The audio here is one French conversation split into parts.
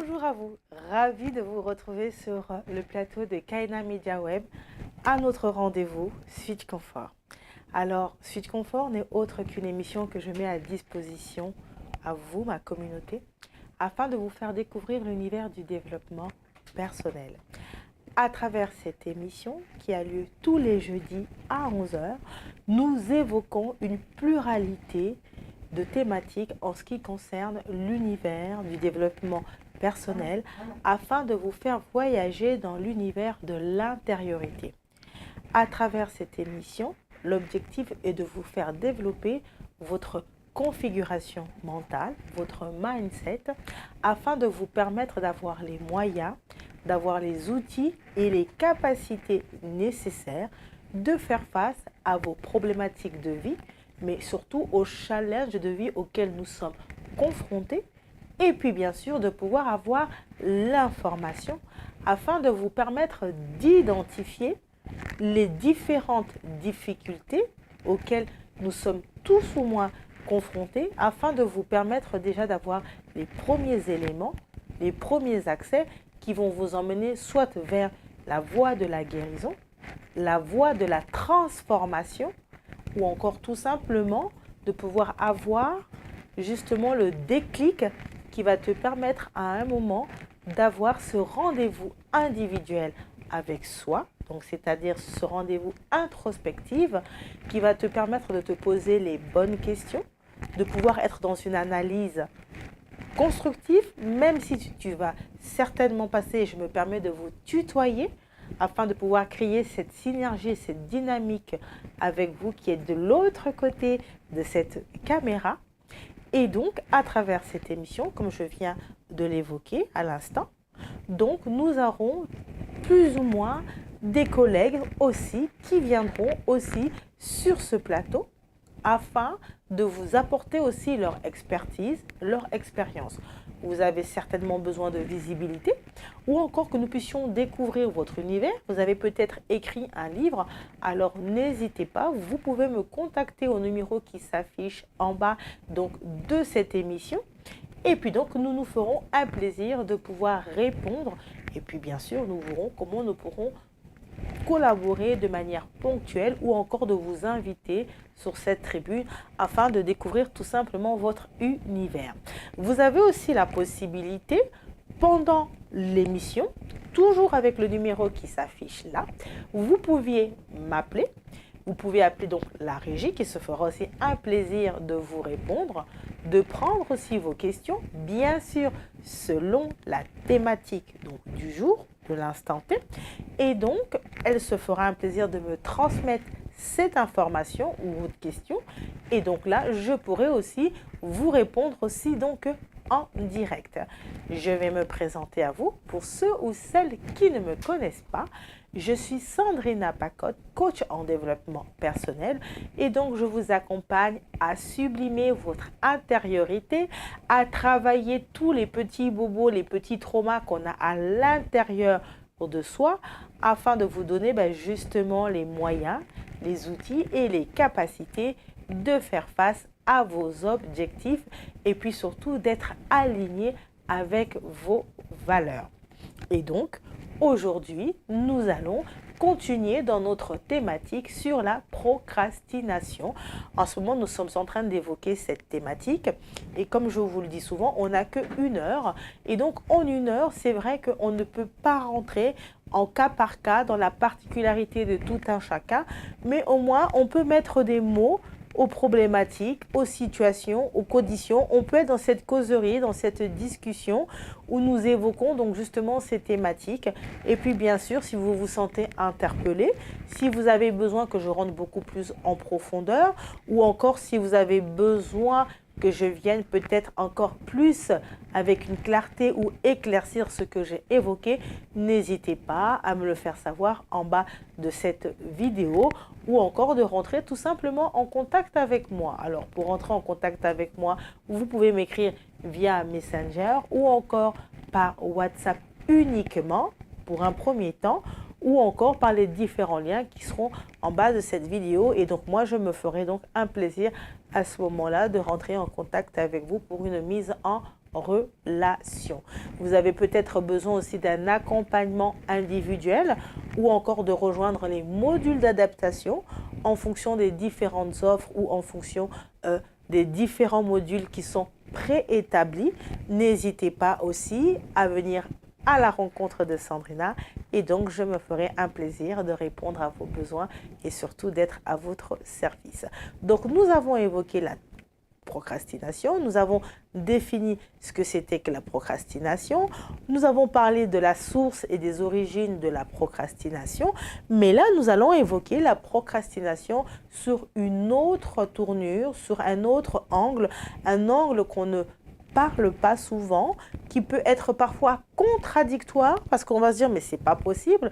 Bonjour à vous, ravi de vous retrouver sur le plateau de Kaina Media Web à notre rendez-vous Switch Confort. Alors, Switch Confort n'est autre qu'une émission que je mets à disposition à vous, ma communauté, afin de vous faire découvrir l'univers du développement personnel. À travers cette émission, qui a lieu tous les jeudis à 11 h, nous évoquons une pluralité de thématiques en ce qui concerne l'univers du développement personnel afin de vous faire voyager dans l'univers de l'intériorité. À travers cette émission, l'objectif est de vous faire développer votre configuration mentale, votre mindset, afin de vous permettre d'avoir les moyens, d'avoir les outils et les capacités nécessaires de faire face à vos problématiques de vie, mais surtout aux challenges de vie auxquels nous sommes confrontés, et puis bien sûr de pouvoir avoir l'information afin de vous permettre d'identifier les différentes difficultés auxquelles nous sommes tous ou moins confrontés, afin de vous permettre déjà d'avoir les premiers éléments, les premiers accès qui vont vous emmener soit vers la voie de la guérison, la voie de la transformation, ou encore tout simplement de pouvoir avoir justement le déclic qui va te permettre à un moment d'avoir ce rendez-vous individuel avec soi, donc c'est-à-dire ce rendez-vous introspectif qui va te permettre de te poser les bonnes questions, de pouvoir être dans une analyse constructive, même si tu vas certainement passer, je me permets de vous tutoyer, afin de pouvoir créer cette synergie, cette dynamique avec vous qui êtes de l'autre côté de cette caméra. Et donc, à travers cette émission, comme je viens de l'évoquer à l'instant, donc nous aurons plus ou moins des collègues aussi qui viendront aussi sur ce plateau afin de vous apporter aussi leur expertise, leur expérience. Vous avez certainement besoin de visibilité ou encore que nous puissions découvrir votre univers. Vous avez peut-être écrit un livre, alors n'hésitez pas, vous pouvez me contacter au numéro qui s'affiche en bas donc, de cette émission. Et puis donc nous nous ferons un plaisir de pouvoir répondre et puis bien sûr nous verrons comment nous pourrons collaborer de manière ponctuelle ou encore de vous inviter sur cette tribune afin de découvrir tout simplement votre univers. Vous avez aussi la possibilité pendant l'émission, toujours avec le numéro qui s'affiche là, vous pouviez m'appeler. Vous pouvez appeler donc la régie qui se fera aussi un plaisir de vous répondre, de prendre aussi vos questions, bien sûr selon la thématique donc, du jour, de l'instant T. Et donc, elle se fera un plaisir de me transmettre cette information ou votre question. Et donc là, je pourrai aussi vous répondre aussi donc en direct. Je vais me présenter à vous. Pour ceux ou celles qui ne me connaissent pas, je suis Sandrina Pacotte, coach en développement personnel et donc je vous accompagne à sublimer votre intériorité, à travailler tous les petits bobos, les petits traumas qu'on a à l'intérieur de soi afin de vous donner justement les moyens, les outils et les capacités de faire face à vos objectifs et puis surtout d'être aligné avec vos valeurs. Et donc, aujourd'hui, nous allons continuer dans notre thématique sur la procrastination. En ce moment, nous sommes en train d'évoquer cette thématique et comme je vous le dis souvent, on n'a que 1 heure et donc en 1 heure, c'est vrai qu'on ne peut pas rentrer en cas par cas dans la particularité de tout un chacun, mais au moins on peut mettre des mots aux problématiques, aux situations, aux conditions. On peut être dans cette causerie, dans cette discussion où nous évoquons donc justement ces thématiques. Et puis bien sûr, si vous vous sentez interpellé, si vous avez besoin que je rentre beaucoup plus en profondeur ou encore si vous avez besoin que je vienne peut-être encore plus avec une clarté ou éclaircir ce que j'ai évoqué, n'hésitez pas à me le faire savoir en bas de cette vidéo ou encore de rentrer tout simplement en contact avec moi. Alors pour rentrer en contact avec moi, vous pouvez m'écrire via Messenger ou encore par WhatsApp uniquement pour un premier temps ou encore par les différents liens qui seront en bas de cette vidéo. Et donc moi, je me ferai donc un plaisir à ce moment-là de rentrer en contact avec vous pour une mise en relation. Vous avez peut-être besoin aussi d'un accompagnement individuel ou encore de rejoindre les modules d'adaptation en fonction des différentes offres ou en fonction des différents modules qui sont préétablis. N'hésitez pas aussi à venir à la rencontre de Sandrina et donc je me ferai un plaisir de répondre à vos besoins et surtout d'être à votre service. Donc nous avons évoqué la procrastination, nous avons défini ce que c'était que la procrastination, nous avons parlé de la source et des origines de la procrastination, mais là nous allons évoquer la procrastination sur une autre tournure, sur un autre angle, un angle qu'on ne parle pas souvent, qui peut être parfois contradictoire parce qu'on va se dire mais c'est pas possible,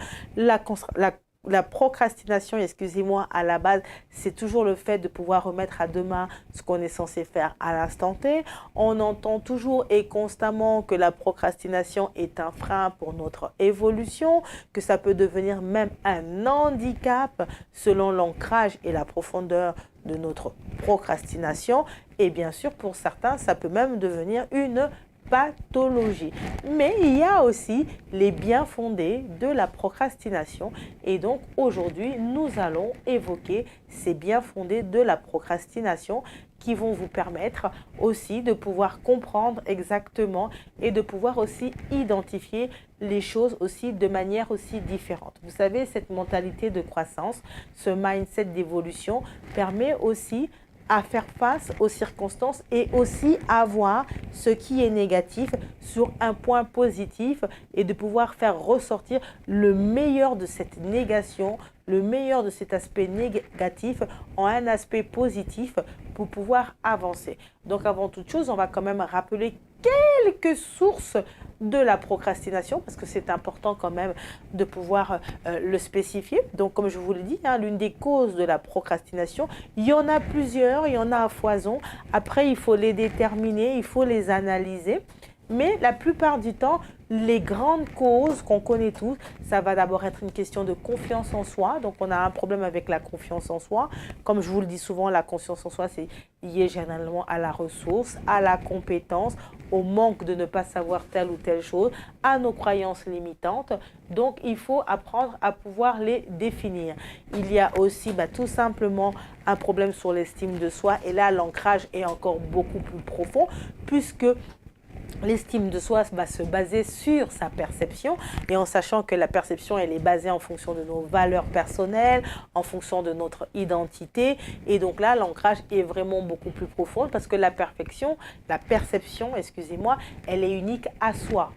la procrastination, excusez-moi, à la base, c'est toujours le fait de pouvoir remettre à demain ce qu'on est censé faire à l'instant T. On entend toujours et constamment que la procrastination est un frein pour notre évolution, que ça peut devenir même un handicap selon l'ancrage et la profondeur de notre procrastination. Et bien sûr, pour certains, ça peut même devenir une pathologie. Mais il y a aussi les biens fondés de la procrastination et donc aujourd'hui nous allons évoquer ces biens fondés de la procrastination qui vont vous permettre aussi de pouvoir comprendre exactement et de pouvoir aussi identifier les choses aussi de manière aussi différente. Vous savez, cette mentalité de croissance, ce mindset d'évolution permet aussi à faire face aux circonstances et aussi à voir ce qui est négatif sur un point positif et de pouvoir faire ressortir le meilleur de cette négation, le meilleur de cet aspect négatif en un aspect positif pour pouvoir avancer. Donc avant toute chose, on va quand même rappeler quelques sources de la procrastination parce que c'est important quand même de pouvoir le spécifier. Donc comme je vous l'ai dit, l'une des causes de la procrastination, il y en a plusieurs, il y en a à foison. Après, il faut les déterminer, il faut les analyser. Mais la plupart du temps, les grandes causes qu'on connaît tous, ça va d'abord être une question de confiance en soi. Donc, on a un problème avec la confiance en soi. Comme je vous le dis souvent, la confiance en soi, c'est lié généralement à la ressource, à la compétence, au manque de ne pas savoir telle ou telle chose, à nos croyances limitantes. Donc, il faut apprendre à pouvoir les définir. Il y a aussi tout simplement un problème sur l'estime de soi. Et là, l'ancrage est encore beaucoup plus profond puisque l'estime de soi va se baser sur sa perception et en sachant que la perception, elle est basée en fonction de nos valeurs personnelles, en fonction de notre identité. Et donc là, l'ancrage est vraiment beaucoup plus profond parce que la perception, excusez-moi, elle est unique à soi.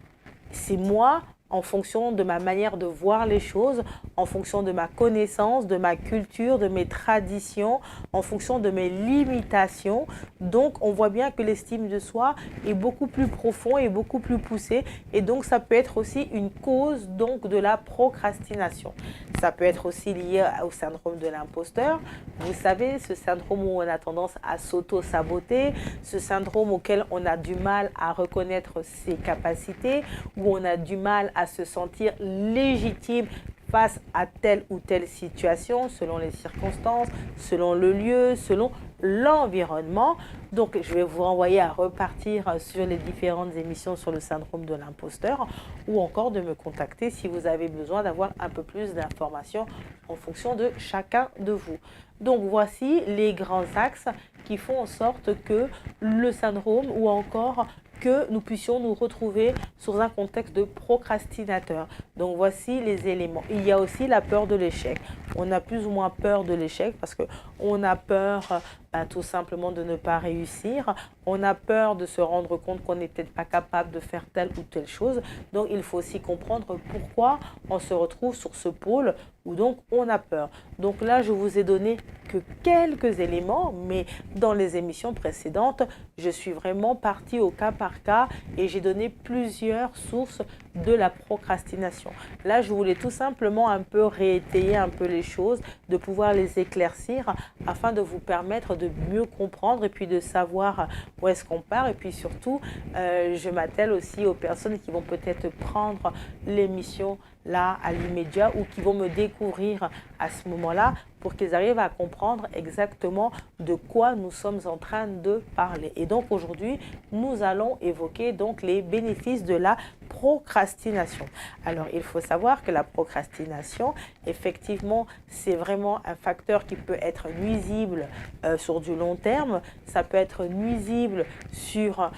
C'est moi en fonction de ma manière de voir les choses, en fonction de ma connaissance, de ma culture, de mes traditions, en fonction de mes limitations. Donc, on voit bien que l'estime de soi est beaucoup plus profond et beaucoup plus poussé. Et donc, ça peut être aussi une cause donc, de la procrastination. Ça peut être aussi lié au syndrome de l'imposteur. Vous savez, ce syndrome où on a tendance à s'auto-saboter, ce syndrome auquel on a du mal à reconnaître ses capacités, où on a du mal à se sentir légitime face à telle ou telle situation, selon les circonstances, selon le lieu, selon l'environnement. Donc, je vais vous renvoyer à repartir sur les différentes émissions sur le syndrome de l'imposteur ou encore de me contacter si vous avez besoin d'avoir un peu plus d'informations en fonction de chacun de vous. Donc, voici les grands axes qui font en sorte que le syndrome ou encore que nous puissions nous retrouver sur un contexte de procrastinateur. Donc voici les éléments. Il y a aussi la peur de l'échec. On a plus ou moins peur de l'échec parce qu'on a peur tout simplement de ne pas réussir. On a peur de se rendre compte qu'on n'est peut-être pas capable de faire telle ou telle chose. Donc il faut aussi comprendre pourquoi on se retrouve sur ce pôle où donc on a peur. Donc là, je vous ai donné que quelques éléments, mais dans les émissions précédentes, je suis vraiment partie au cas par cas et j'ai donné plusieurs sources de la procrastination. Là, je voulais tout simplement un peu réétayer un peu les choses, de pouvoir les éclaircir afin de vous permettre de mieux comprendre et puis de savoir où est-ce qu'on part. Et puis surtout, je m'attelle aussi aux personnes qui vont peut-être prendre l'émission là à l'immédiat ou qui vont me découvrir à ce moment-là pour qu'ils arrivent à comprendre exactement de quoi nous sommes en train de parler. Et donc aujourd'hui, nous allons évoquer donc les bénéfices de la procrastination. Alors, il faut savoir que la procrastination, effectivement, c'est vraiment un facteur qui peut être nuisible sur du long terme. Ça peut être nuisible sur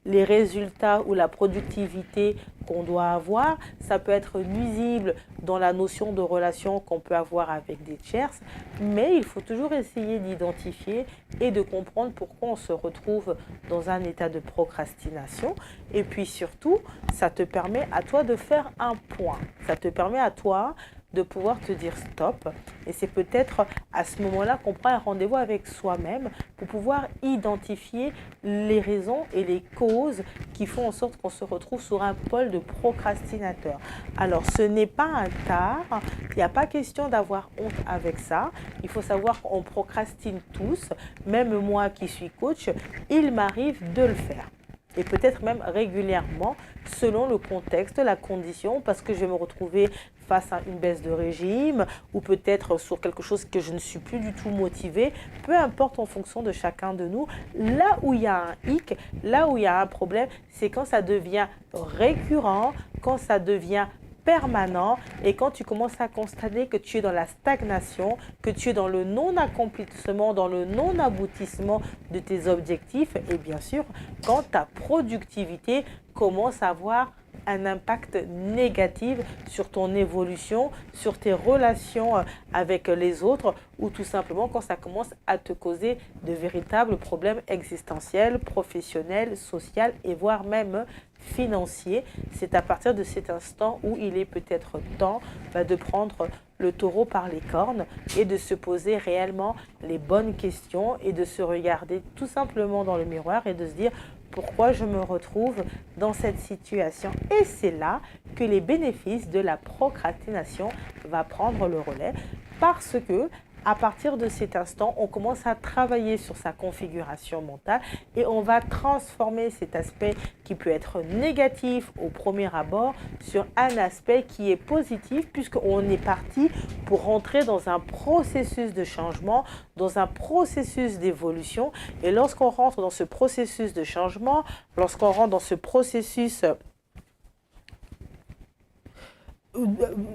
les résultats ou la productivité qu'on doit avoir. Ça peut être nuisible dans la notion de relation qu'on peut avoir avec des tierces. Mais il faut toujours essayer d'identifier et de comprendre pourquoi on se retrouve dans un état de procrastination. Et puis surtout, ça te permet à toi de faire un point. Ça te permet à toi de pouvoir te dire stop. Et c'est peut-être à ce moment-là qu'on prend un rendez-vous avec soi-même pour pouvoir identifier les raisons et les causes qui font en sorte qu'on se retrouve sur un pôle de procrastinateur. Alors, ce n'est pas un tard. Il n'y a pas question d'avoir honte avec ça. Il faut savoir qu'on procrastine tous. Même moi qui suis coach, il m'arrive de le faire. Et peut-être même régulièrement, selon le contexte, la condition, parce que je vais me retrouver face à une baisse de régime ou peut-être sur quelque chose que je ne suis plus du tout motivée, peu importe en fonction de chacun de nous. Là où il y a un hic, là où il y a un problème, c'est quand ça devient récurrent, quand ça devient permanent et quand tu commences à constater que tu es dans la stagnation, que tu es dans le non-accomplissement, dans le non-aboutissement de tes objectifs et bien sûr quand ta productivité commence à avoir un impact négatif sur ton évolution, sur tes relations avec les autres ou tout simplement quand ça commence à te causer de véritables problèmes existentiels, professionnels, sociaux et voire même financiers. C'est à partir de cet instant où il est peut-être temps de prendre le taureau par les cornes et de se poser réellement les bonnes questions et de se regarder tout simplement dans le miroir et de se dire pourquoi je me retrouve dans cette situation. Et c'est là que les bénéfices de la procrastination vont prendre le relais parce que à partir de cet instant, on commence à travailler sur sa configuration mentale et on va transformer cet aspect qui peut être négatif au premier abord sur un aspect qui est positif puisqu'on est parti pour rentrer dans un processus de changement, dans un processus d'évolution. Et lorsqu'on rentre dans ce processus de changement, lorsqu'on rentre dans ce processus...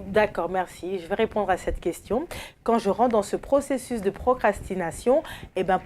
D'accord, merci. Je vais répondre à cette question. Quand je rentre dans ce processus de procrastination,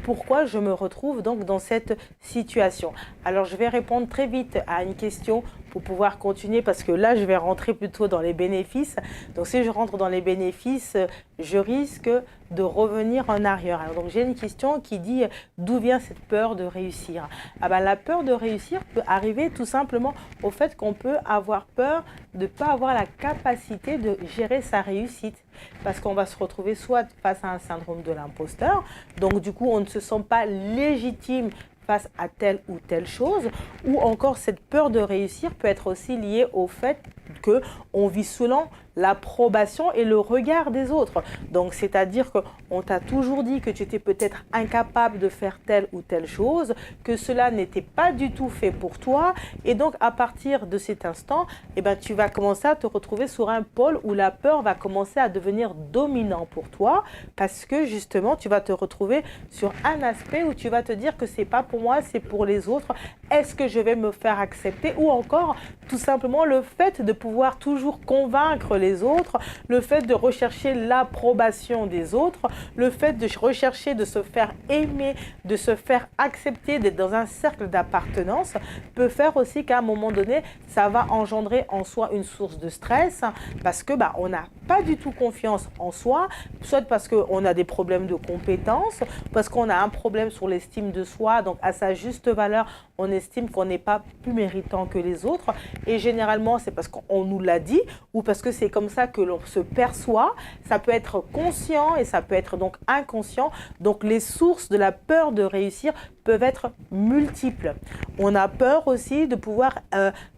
pourquoi je me retrouve donc dans cette situation? Alors, je vais répondre très vite à une question pour pouvoir continuer parce que là, je vais rentrer plutôt dans les bénéfices. Donc, si je rentre dans les bénéfices, je risque de revenir en arrière. Alors, donc, j'ai une question qui dit d'où vient cette peur de réussir? La peur de réussir peut arriver tout simplement au fait qu'on peut avoir peur de ne pas avoir la capacité de gérer sa réussite. Parce qu'on va se retrouver soit face à un syndrome de l'imposteur, donc du coup, on ne se sent pas légitime face à telle ou telle chose, ou encore cette peur de réussir peut être aussi liée au fait qu'on vit selon l'approbation et le regard des autres. Donc, c'est-à-dire qu'on t'a toujours dit que tu étais peut-être incapable de faire telle ou telle chose, que cela n'était pas du tout fait pour toi. Et donc, à partir de cet instant, tu vas commencer à te retrouver sur un pôle où la peur va commencer à devenir dominant pour toi parce que justement, tu vas te retrouver sur un aspect où tu vas te dire que c'est pas pour moi, c'est pour les autres. Est-ce que je vais me faire accepter? Ou encore, tout simplement, le fait de pouvoir toujours convaincre les autres, le fait de rechercher l'approbation des autres, le fait de rechercher de se faire aimer, de se faire accepter, d'être dans un cercle d'appartenance, peut faire aussi qu'à un moment donné, ça va engendrer en soi une source de stress parce que on n'a pas du tout confiance en soi, soit parce qu'on a des problèmes de compétences, parce qu'on a un problème sur l'estime de soi, donc à sa juste valeur, on estime qu'on n'est pas plus méritant que les autres et généralement c'est parce qu'on nous l'a dit ou parce que c'est comme ça que l'on se perçoit. Ça peut être conscient et ça peut être donc inconscient. Donc les sources de la peur de réussir peuvent être multiples. On a peur aussi de pouvoir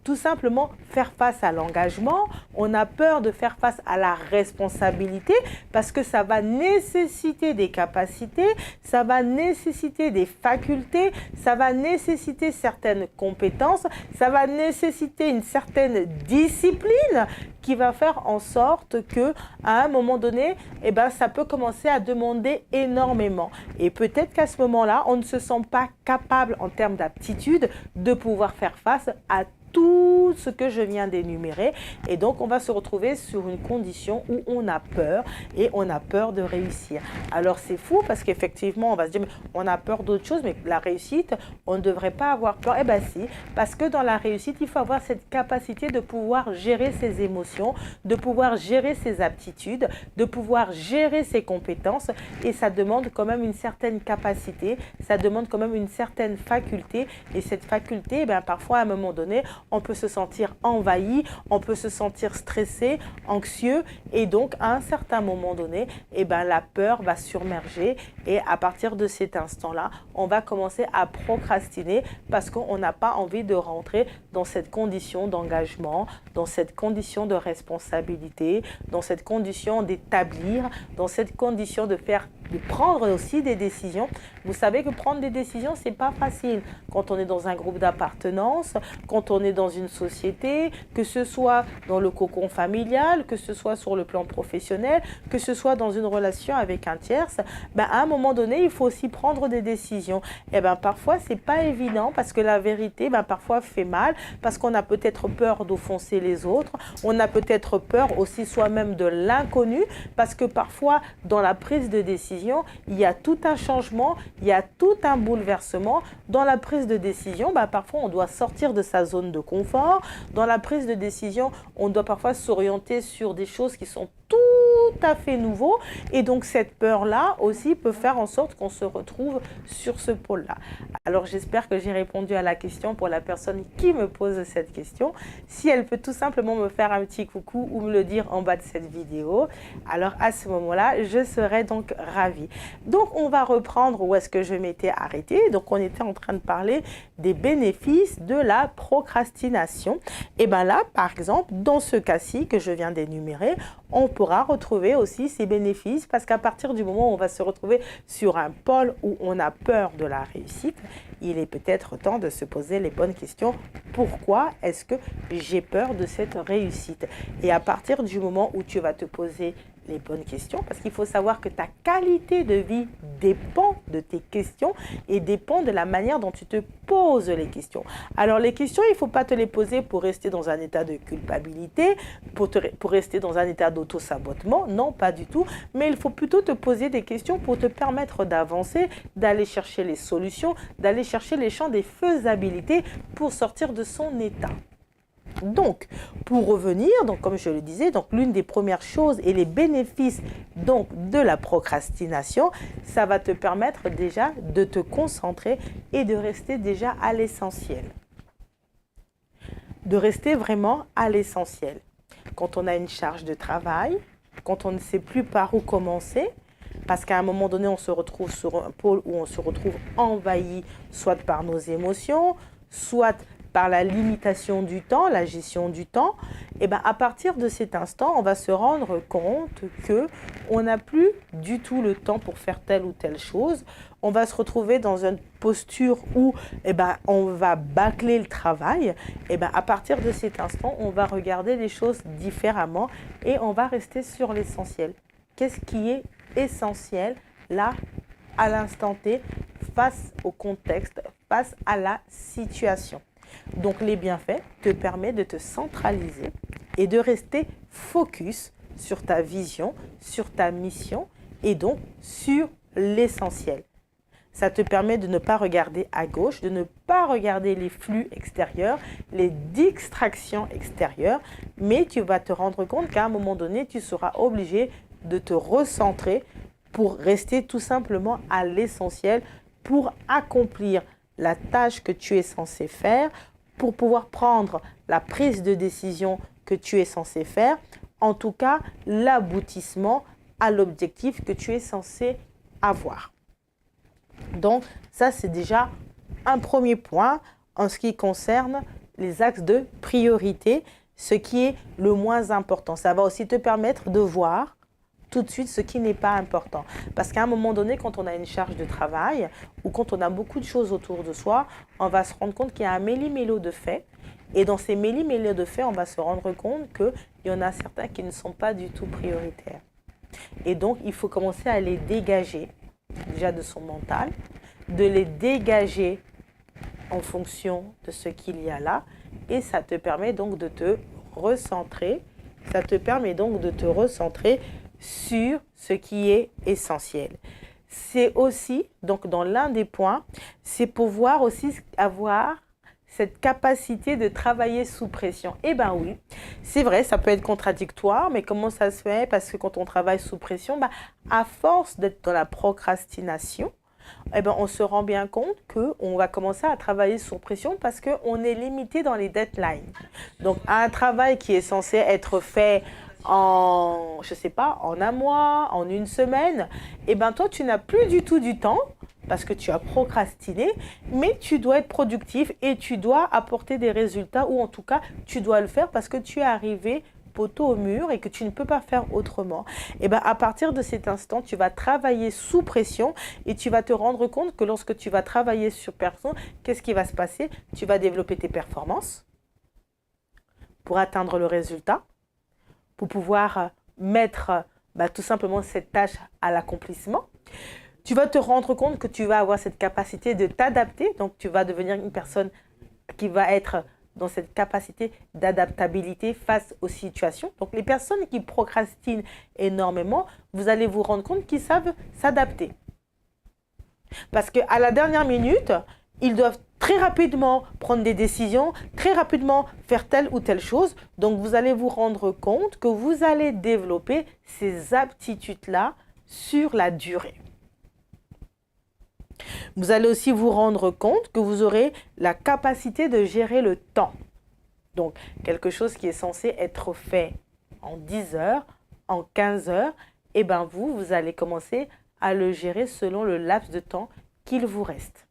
tout simplement faire face à l'engagement. On a peur de faire face à la responsabilité parce que ça va nécessiter des capacités, ça va nécessiter des facultés, ça va nécessiter certaines compétences, ça va nécessiter une certaine discipline qui va faire en sorte que à un moment donné, eh ben, ça peut commencer à demander énormément. Et peut-être qu'à ce moment-là, on ne se sent pas capable en termes d'aptitude de pouvoir faire face à tout ce que je viens d'énumérer. Et donc, on va se retrouver sur une condition où on a peur et on a peur de réussir. Alors, c'est fou parce qu'effectivement, on va se dire, mais on a peur d'autre chose, mais la réussite, on ne devrait pas avoir peur. Eh bien, si, parce que dans la réussite, il faut avoir cette capacité de pouvoir gérer ses émotions, de pouvoir gérer ses aptitudes, de pouvoir gérer ses compétences. Et ça demande quand même une certaine capacité, ça demande quand même une certaine faculté. Et cette faculté, eh bien, parfois, à un moment donné, on peut se sentir envahi, on peut se sentir stressé, anxieux et donc à un certain moment donné, eh ben, la peur va surmerger et à partir de cet instant-là, on va commencer à procrastiner parce qu'on n'a pas envie de rentrer dans cette condition d'engagement, dans cette condition de responsabilité, dans cette condition d'établir, dans cette condition de prendre aussi des décisions. Vous savez que prendre des décisions, c'est pas facile. Quand on est dans un groupe d'appartenance, quand on est dans une société, que ce soit dans le cocon familial, que ce soit sur le plan professionnel, que ce soit dans une relation avec un tierce, ben à un moment donné, il faut aussi prendre des décisions. Et ben parfois, c'est pas évident parce que la vérité, ben parfois fait mal, parce qu'on a peut-être peur d'offenser les autres, on a peut-être peur aussi soi-même de l'inconnu, parce que parfois, dans la prise de décision, il y a tout un changement, il y a tout un bouleversement. Dans la prise de décision, ben parfois, on doit sortir de sa zone de confort. Dans la prise de décision, on doit parfois s'orienter sur des choses qui sont tout à fait nouveaux. Et donc, cette peur-là aussi peut faire en sorte qu'on se retrouve sur ce pôle-là. Alors, j'espère que j'ai répondu à la question pour la personne qui me pose cette question. Si elle peut tout simplement me faire un petit coucou ou me le dire en bas de cette vidéo, alors à ce moment-là, je serai donc ravie. Donc, on va reprendre où est-ce que je m'étais arrêtée. Donc, on était en train de parler des bénéfices de la procrastination. Et bien là, par exemple, dans ce cas-ci que je viens d'énumérer, on pourra retrouver aussi ces bénéfices parce qu'à partir du moment où on va se retrouver sur un pôle où on a peur de la réussite, il est peut-être temps de se poser les bonnes questions. Pourquoi est-ce que j'ai peur de cette réussite? Et à partir du moment où tu vas te poser les bonnes questions, parce qu'il faut savoir que ta qualité de vie dépend de tes questions et dépend de la manière dont tu te poses les questions. Alors les questions, il ne faut pas te les poser pour rester dans un état de culpabilité, pour rester dans un état d'auto-sabotement, non, pas du tout, mais il faut plutôt te poser des questions pour te permettre d'avancer, d'aller chercher les solutions, d'aller chercher les champs des faisabilités pour sortir de son état. Donc, pour revenir, donc comme je le disais, donc l'une des premières choses et les bénéfices donc de la procrastination, ça va te permettre déjà de te concentrer et de rester déjà à l'essentiel. De rester vraiment à l'essentiel. Quand on a une charge de travail, quand on ne sait plus par où commencer, parce qu'à un moment donné, on se retrouve sur un pôle où on se retrouve envahi, soit par nos émotions, soit par la limitation du temps, la gestion du temps, et bien à partir de cet instant, on va se rendre compte qu'on n'a plus du tout le temps pour faire telle ou telle chose. On va se retrouver dans une posture où on va bâcler le travail. Et bien à partir de cet instant, on va regarder les choses différemment et on va rester sur l'essentiel. Qu'est-ce qui est essentiel là, à l'instant T, face au contexte, face à la situation? Donc, les bienfaits te permettent de te centraliser et de rester focus sur ta vision, sur ta mission et donc sur l'essentiel. Ça te permet de ne pas regarder à gauche, de ne pas regarder les flux extérieurs, les distractions extérieures, mais tu vas te rendre compte qu'à un moment donné, tu seras obligé de te recentrer pour rester tout simplement à l'essentiel, pour accomplir la tâche que tu es censé faire, pour pouvoir prendre la prise de décision que tu es censé faire, en tout cas l'aboutissement à l'objectif que tu es censé avoir. Donc ça, c'est déjà un premier point en ce qui concerne les axes de priorité ce qui est le moins important. Ça va aussi te permettre de voir tout de suite ce qui n'est pas important. Parce qu'à un moment donné, quand on a une charge de travail ou quand on a beaucoup de choses autour de soi, on va se rendre compte qu'il y a un méli-mélo de faits. Et dans ces méli-mélo de faits, on va se rendre compte qu'il y en a certains qui ne sont pas du tout prioritaires. Et donc, il faut commencer à les dégager, déjà de son mental, de les dégager en fonction de ce qu'il y a là. Et ça te permet donc de te recentrer. Ça te permet donc de te recentrer sur ce qui est essentiel. C'est aussi, donc dans l'un des points, c'est pouvoir aussi avoir cette capacité de travailler sous pression. Eh bien oui, c'est vrai, ça peut être contradictoire, mais comment ça se fait? Parce que quand on travaille sous pression, à force d'être dans la procrastination, eh ben, on se rend bien compte qu'on va commencer à travailler sous pression parce qu'on est limité dans les deadlines. Donc, un travail qui est censé être fait en, je sais pas, en un mois, en une semaine, eh ben, toi, tu n'as plus du tout du temps parce que tu as procrastiné, mais tu dois être productif et tu dois apporter des résultats ou en tout cas, tu dois le faire parce que tu es arrivé poteau au mur et que tu ne peux pas faire autrement. Et bien, à partir de cet instant, tu vas travailler sous pression et tu vas te rendre compte que lorsque tu vas travailler sur pression, qu'est-ce qui va se passer? Tu vas développer tes performances pour atteindre le résultat, pour pouvoir mettre tout simplement cette tâche à l'accomplissement. Tu vas te rendre compte que tu vas avoir cette capacité de t'adapter, donc tu vas devenir une personne qui va être dans cette capacité d'adaptabilité face aux situations. Donc, les personnes qui procrastinent énormément, vous allez vous rendre compte qu'ils savent s'adapter. Parce qu'à la dernière minute, ils doivent très rapidement prendre des décisions, très rapidement faire telle ou telle chose. Donc, vous allez vous rendre compte que vous allez développer ces aptitudes-là sur la durée. Vous allez aussi vous rendre compte que vous aurez la capacité de gérer le temps. Donc, quelque chose qui est censé être fait en 10 heures, en 15 heures, et bien vous allez commencer à le gérer selon le laps de temps qu'il vous reste.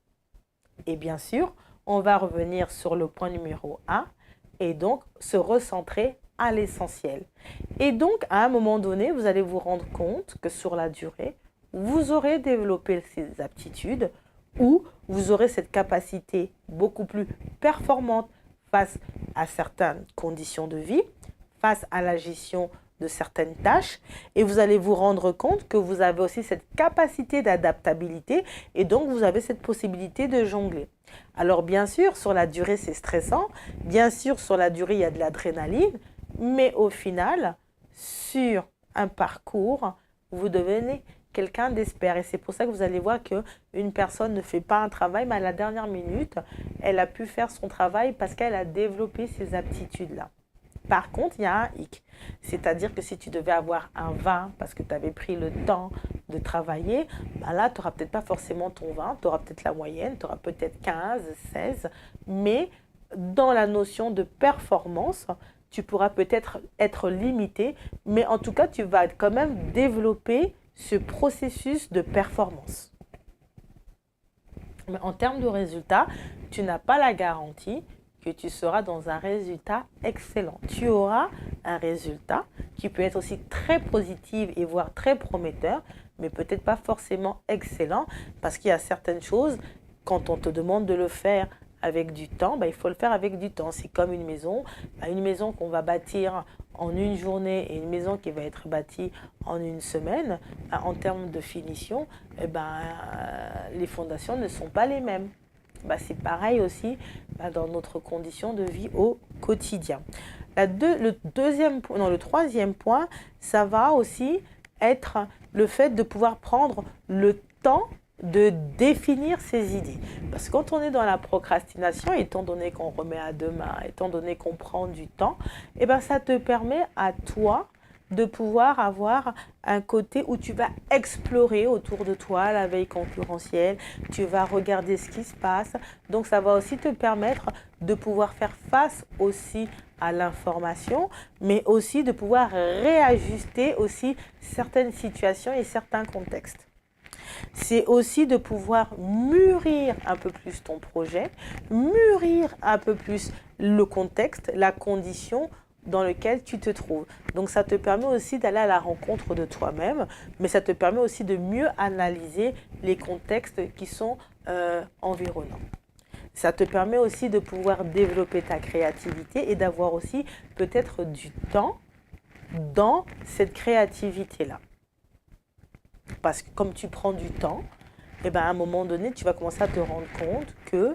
Et bien sûr, on va revenir sur le point numéro 1 et donc se recentrer à l'essentiel. Et donc, à un moment donné, vous allez vous rendre compte que sur la durée, vous aurez développé ces aptitudes ou vous aurez cette capacité beaucoup plus performante face à certaines conditions de vie, face à la gestion de certaines tâches et vous allez vous rendre compte que vous avez aussi cette capacité d'adaptabilité et donc vous avez cette possibilité de jongler. Alors bien sûr, sur la durée, c'est stressant. Bien sûr, sur la durée, il y a de l'adrénaline. Mais au final, sur un parcours, vous devenez quelqu'un d'expert. Et c'est pour ça que vous allez voir qu'une personne ne fait pas un travail, mais à la dernière minute, elle a pu faire son travail parce qu'elle a développé ces aptitudes-là. Par contre, il y a un hic. C'est-à-dire que si tu devais avoir un 20 parce que tu avais pris le temps de travailler, là, tu n'auras peut-être pas forcément ton 20, tu auras peut-être la moyenne, tu auras peut-être 15, 16, mais dans la notion de performance, tu pourras peut-être être limité, mais en tout cas, tu vas quand même développer ce processus de performance. Mais en termes de résultats, tu n'as pas la garantie que tu seras dans un résultat excellent. Tu auras un résultat qui peut être aussi très positif et voire très prometteur, mais peut-être pas forcément excellent parce qu'il y a certaines choses, quand on te demande de le faire avec du temps, il faut le faire avec du temps. C'est comme une maison qu'on va bâtir en une journée et une maison qui va être bâtie en une semaine, en termes de finition, les fondations ne sont pas les mêmes. C'est pareil aussi dans notre condition de vie au quotidien. Le troisième point, ça va aussi être le fait de pouvoir prendre le temps de définir ses idées. Parce que quand on est dans la procrastination, étant donné qu'on remet à demain, étant donné qu'on prend du temps, ça te permet à toi de pouvoir avoir un côté où tu vas explorer autour de toi la veille concurrentielle, tu vas regarder ce qui se passe. Donc, ça va aussi te permettre de pouvoir faire face aussi à l'information, mais aussi de pouvoir réajuster aussi certaines situations et certains contextes. C'est aussi de pouvoir mûrir un peu plus ton projet, mûrir un peu plus le contexte, la condition dans lequel tu te trouves. Donc ça te permet aussi d'aller à la rencontre de toi-même, mais ça te permet aussi de mieux analyser les contextes qui sont environnants. Ça te permet aussi de pouvoir développer ta créativité et d'avoir aussi peut-être du temps dans cette créativité-là. Parce que comme tu prends du temps, à un moment donné, tu vas commencer à te rendre compte que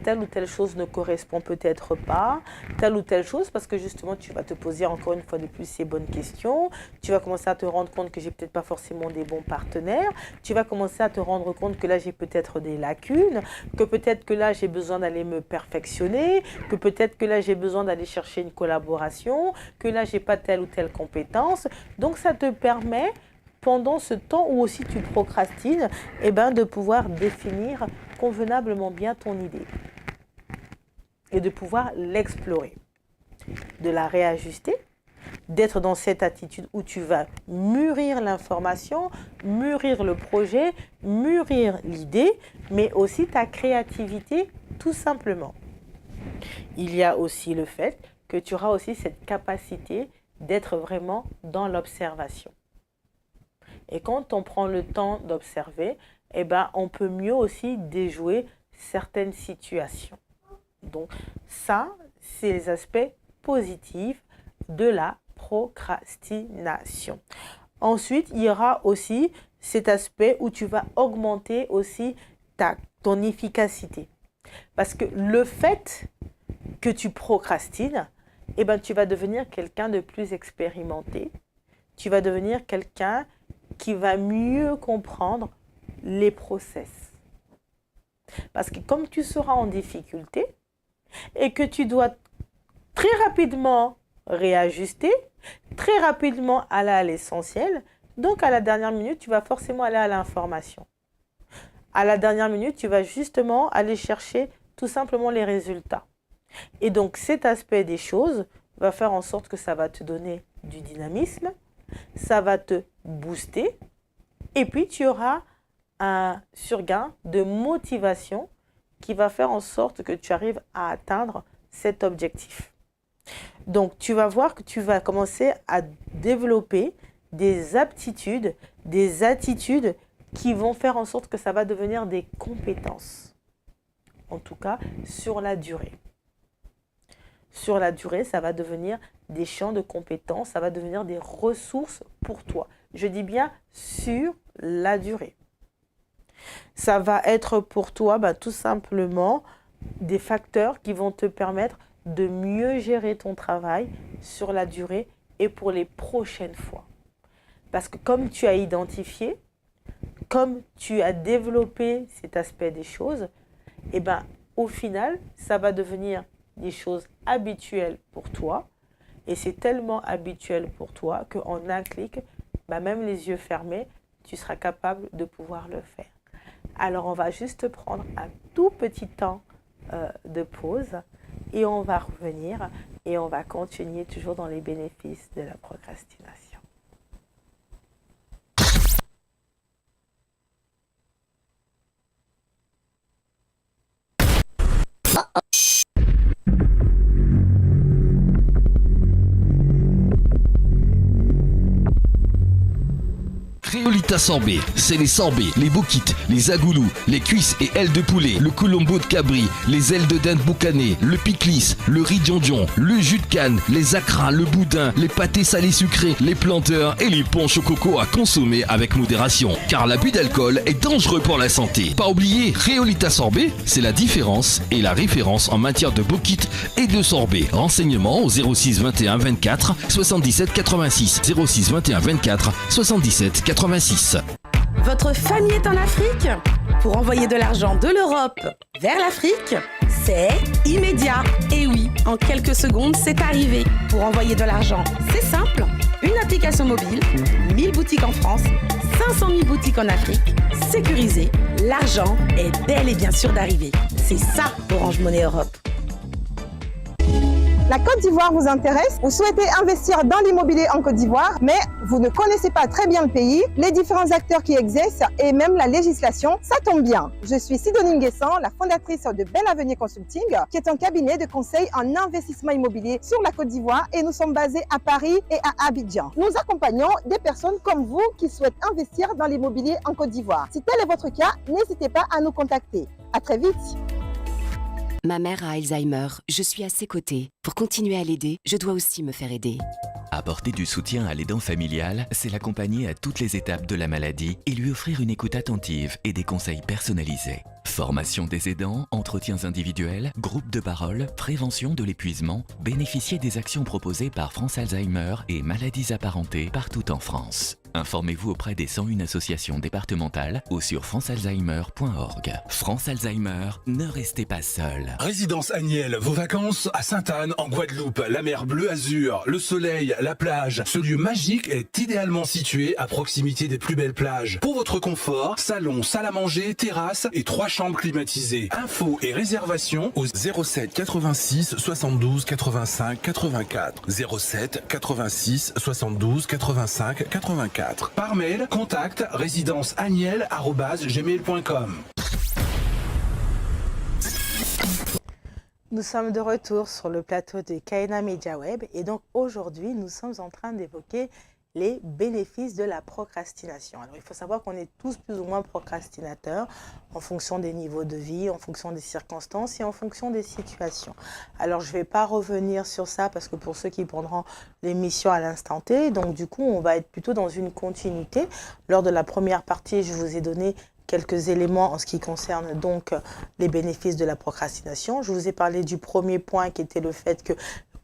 telle ou telle chose ne correspond peut-être pas, telle ou telle chose, parce que justement, tu vas te poser encore une fois de plus ces bonnes questions. Tu vas commencer à te rendre compte que j'ai peut-être pas forcément des bons partenaires. Tu vas commencer à te rendre compte que là, j'ai peut-être des lacunes, que peut-être que là, j'ai besoin d'aller me perfectionner, que peut-être que là, j'ai besoin d'aller chercher une collaboration, que là, j'ai pas telle ou telle compétence. Donc, ça te permet pendant ce temps où aussi tu procrastines, de pouvoir définir convenablement bien ton idée et de pouvoir l'explorer, de la réajuster, d'être dans cette attitude où tu vas mûrir l'information, mûrir le projet, mûrir l'idée, mais aussi ta créativité tout simplement. Il y a aussi le fait que tu auras aussi cette capacité d'être vraiment dans l'observation. Et quand on prend le temps d'observer, on peut mieux aussi déjouer certaines situations. Donc ça, c'est les aspects positifs de la procrastination. Ensuite, il y aura aussi cet aspect où tu vas augmenter aussi ton efficacité. Parce que le fait que tu procrastines, tu vas devenir quelqu'un de plus expérimenté. Tu vas devenir quelqu'un qui va mieux comprendre les process. Parce que comme tu seras en difficulté et que tu dois très rapidement réajuster, très rapidement aller à l'essentiel, donc à la dernière minute, tu vas forcément aller à l'information. À la dernière minute, tu vas justement aller chercher tout simplement les résultats. Et donc cet aspect des choses va faire en sorte que ça va te donner du dynamisme, ça va te booster et puis tu auras un surgain de motivation qui va faire en sorte que tu arrives à atteindre cet objectif. Donc tu vas voir que tu vas commencer à développer des aptitudes, des attitudes qui vont faire en sorte que ça va devenir des compétences. En tout cas, sur la durée. Sur la durée, ça va devenir des champs de compétences, ça va devenir des ressources pour toi. Je dis bien sur la durée. Ça va être pour toi tout simplement des facteurs qui vont te permettre de mieux gérer ton travail sur la durée et pour les prochaines fois. Parce que comme tu as identifié, comme tu as développé cet aspect des choses, au final, ça va devenir des choses habituelles pour toi. Et c'est tellement habituel pour toi qu'en un clic, même les yeux fermés, tu seras capable de pouvoir le faire. Alors, on va juste prendre un tout petit temps de pause et on va revenir et on va continuer toujours dans les bénéfices de la procrastination. Créolita sorbet, c'est les sorbets, les bouquites, les agoulous, les cuisses et ailes de poulet, le colombo de cabri, les ailes de dinde boucanées, le picklis, le riz dion, le jus de canne, les acras, le boudin, les pâtés salés sucrés, les planteurs et les punchs au coco à consommer avec modération. Car l'abus d'alcool est dangereux pour la santé. Pas oublier, Créolita sorbet, c'est la différence et la référence en matière de bouquites et de sorbet. Renseignements au 06 21 24 77 86 06 21 24 77 86. Votre famille est en Afrique? Pour envoyer de l'argent de l'Europe vers l'Afrique, c'est immédiat. Et oui, en quelques secondes, c'est arrivé. Pour envoyer de l'argent, c'est simple. Une application mobile, 1000 boutiques en France, 500 000 boutiques en Afrique, sécurisé. L'argent est bel et bien sûr d'arriver. C'est ça, Orange Money Europe. La Côte d'Ivoire vous intéresse? Vous souhaitez investir dans l'immobilier en Côte d'Ivoire, mais vous ne connaissez pas très bien le pays, les différents acteurs qui exercent et même la législation? Ça tombe bien. Je suis Sidonie Nguessan, la fondatrice de Bel Avenir Consulting, qui est un cabinet de conseil en investissement immobilier sur la Côte d'Ivoire et nous sommes basés à Paris et à Abidjan. Nous accompagnons des personnes comme vous qui souhaitent investir dans l'immobilier en Côte d'Ivoire. Si tel est votre cas, n'hésitez pas à nous contacter. À très vite. Ma mère a Alzheimer, je suis à ses côtés. Pour continuer à l'aider, je dois aussi me faire aider. Apporter du soutien à l'aidant familial, c'est l'accompagner à toutes les étapes de la maladie et lui offrir une écoute attentive et des conseils personnalisés. Formation des aidants, entretiens individuels, groupes de parole, prévention de l'épuisement, bénéficiez des actions proposées par France Alzheimer et maladies apparentées partout en France. Informez-vous auprès des 101 associations départementales ou sur francealzheimer.org. France Alzheimer, ne restez pas seul. Résidence Agnelle, vos vacances à Sainte-Anne en Guadeloupe, la mer bleu azur, le soleil, la plage. Ce lieu magique est idéalement situé à proximité des plus belles plages. Pour votre confort, salon, salle à manger, terrasse et 3 chambres climatisées. Infos et réservations au 07 86 72 85 84. 07 86 72 85 84. Par mail, contact résidenceagnelle@gmail.com. Nous sommes de retour sur le plateau de Kaina Media Web et donc aujourd'hui nous sommes en train d'évoquer les bénéfices de la procrastination. Alors il faut savoir qu'on est tous plus ou moins procrastinateurs en fonction des niveaux de vie, en fonction des circonstances et en fonction des situations. Alors je ne vais pas revenir sur ça parce que pour ceux qui prendront l'émission à l'instant T, donc du coup on va être plutôt dans une continuité. Lors de la première partie, je vous ai donné quelques éléments en ce qui concerne donc les bénéfices de la procrastination. Je vous ai parlé du premier point qui était le fait que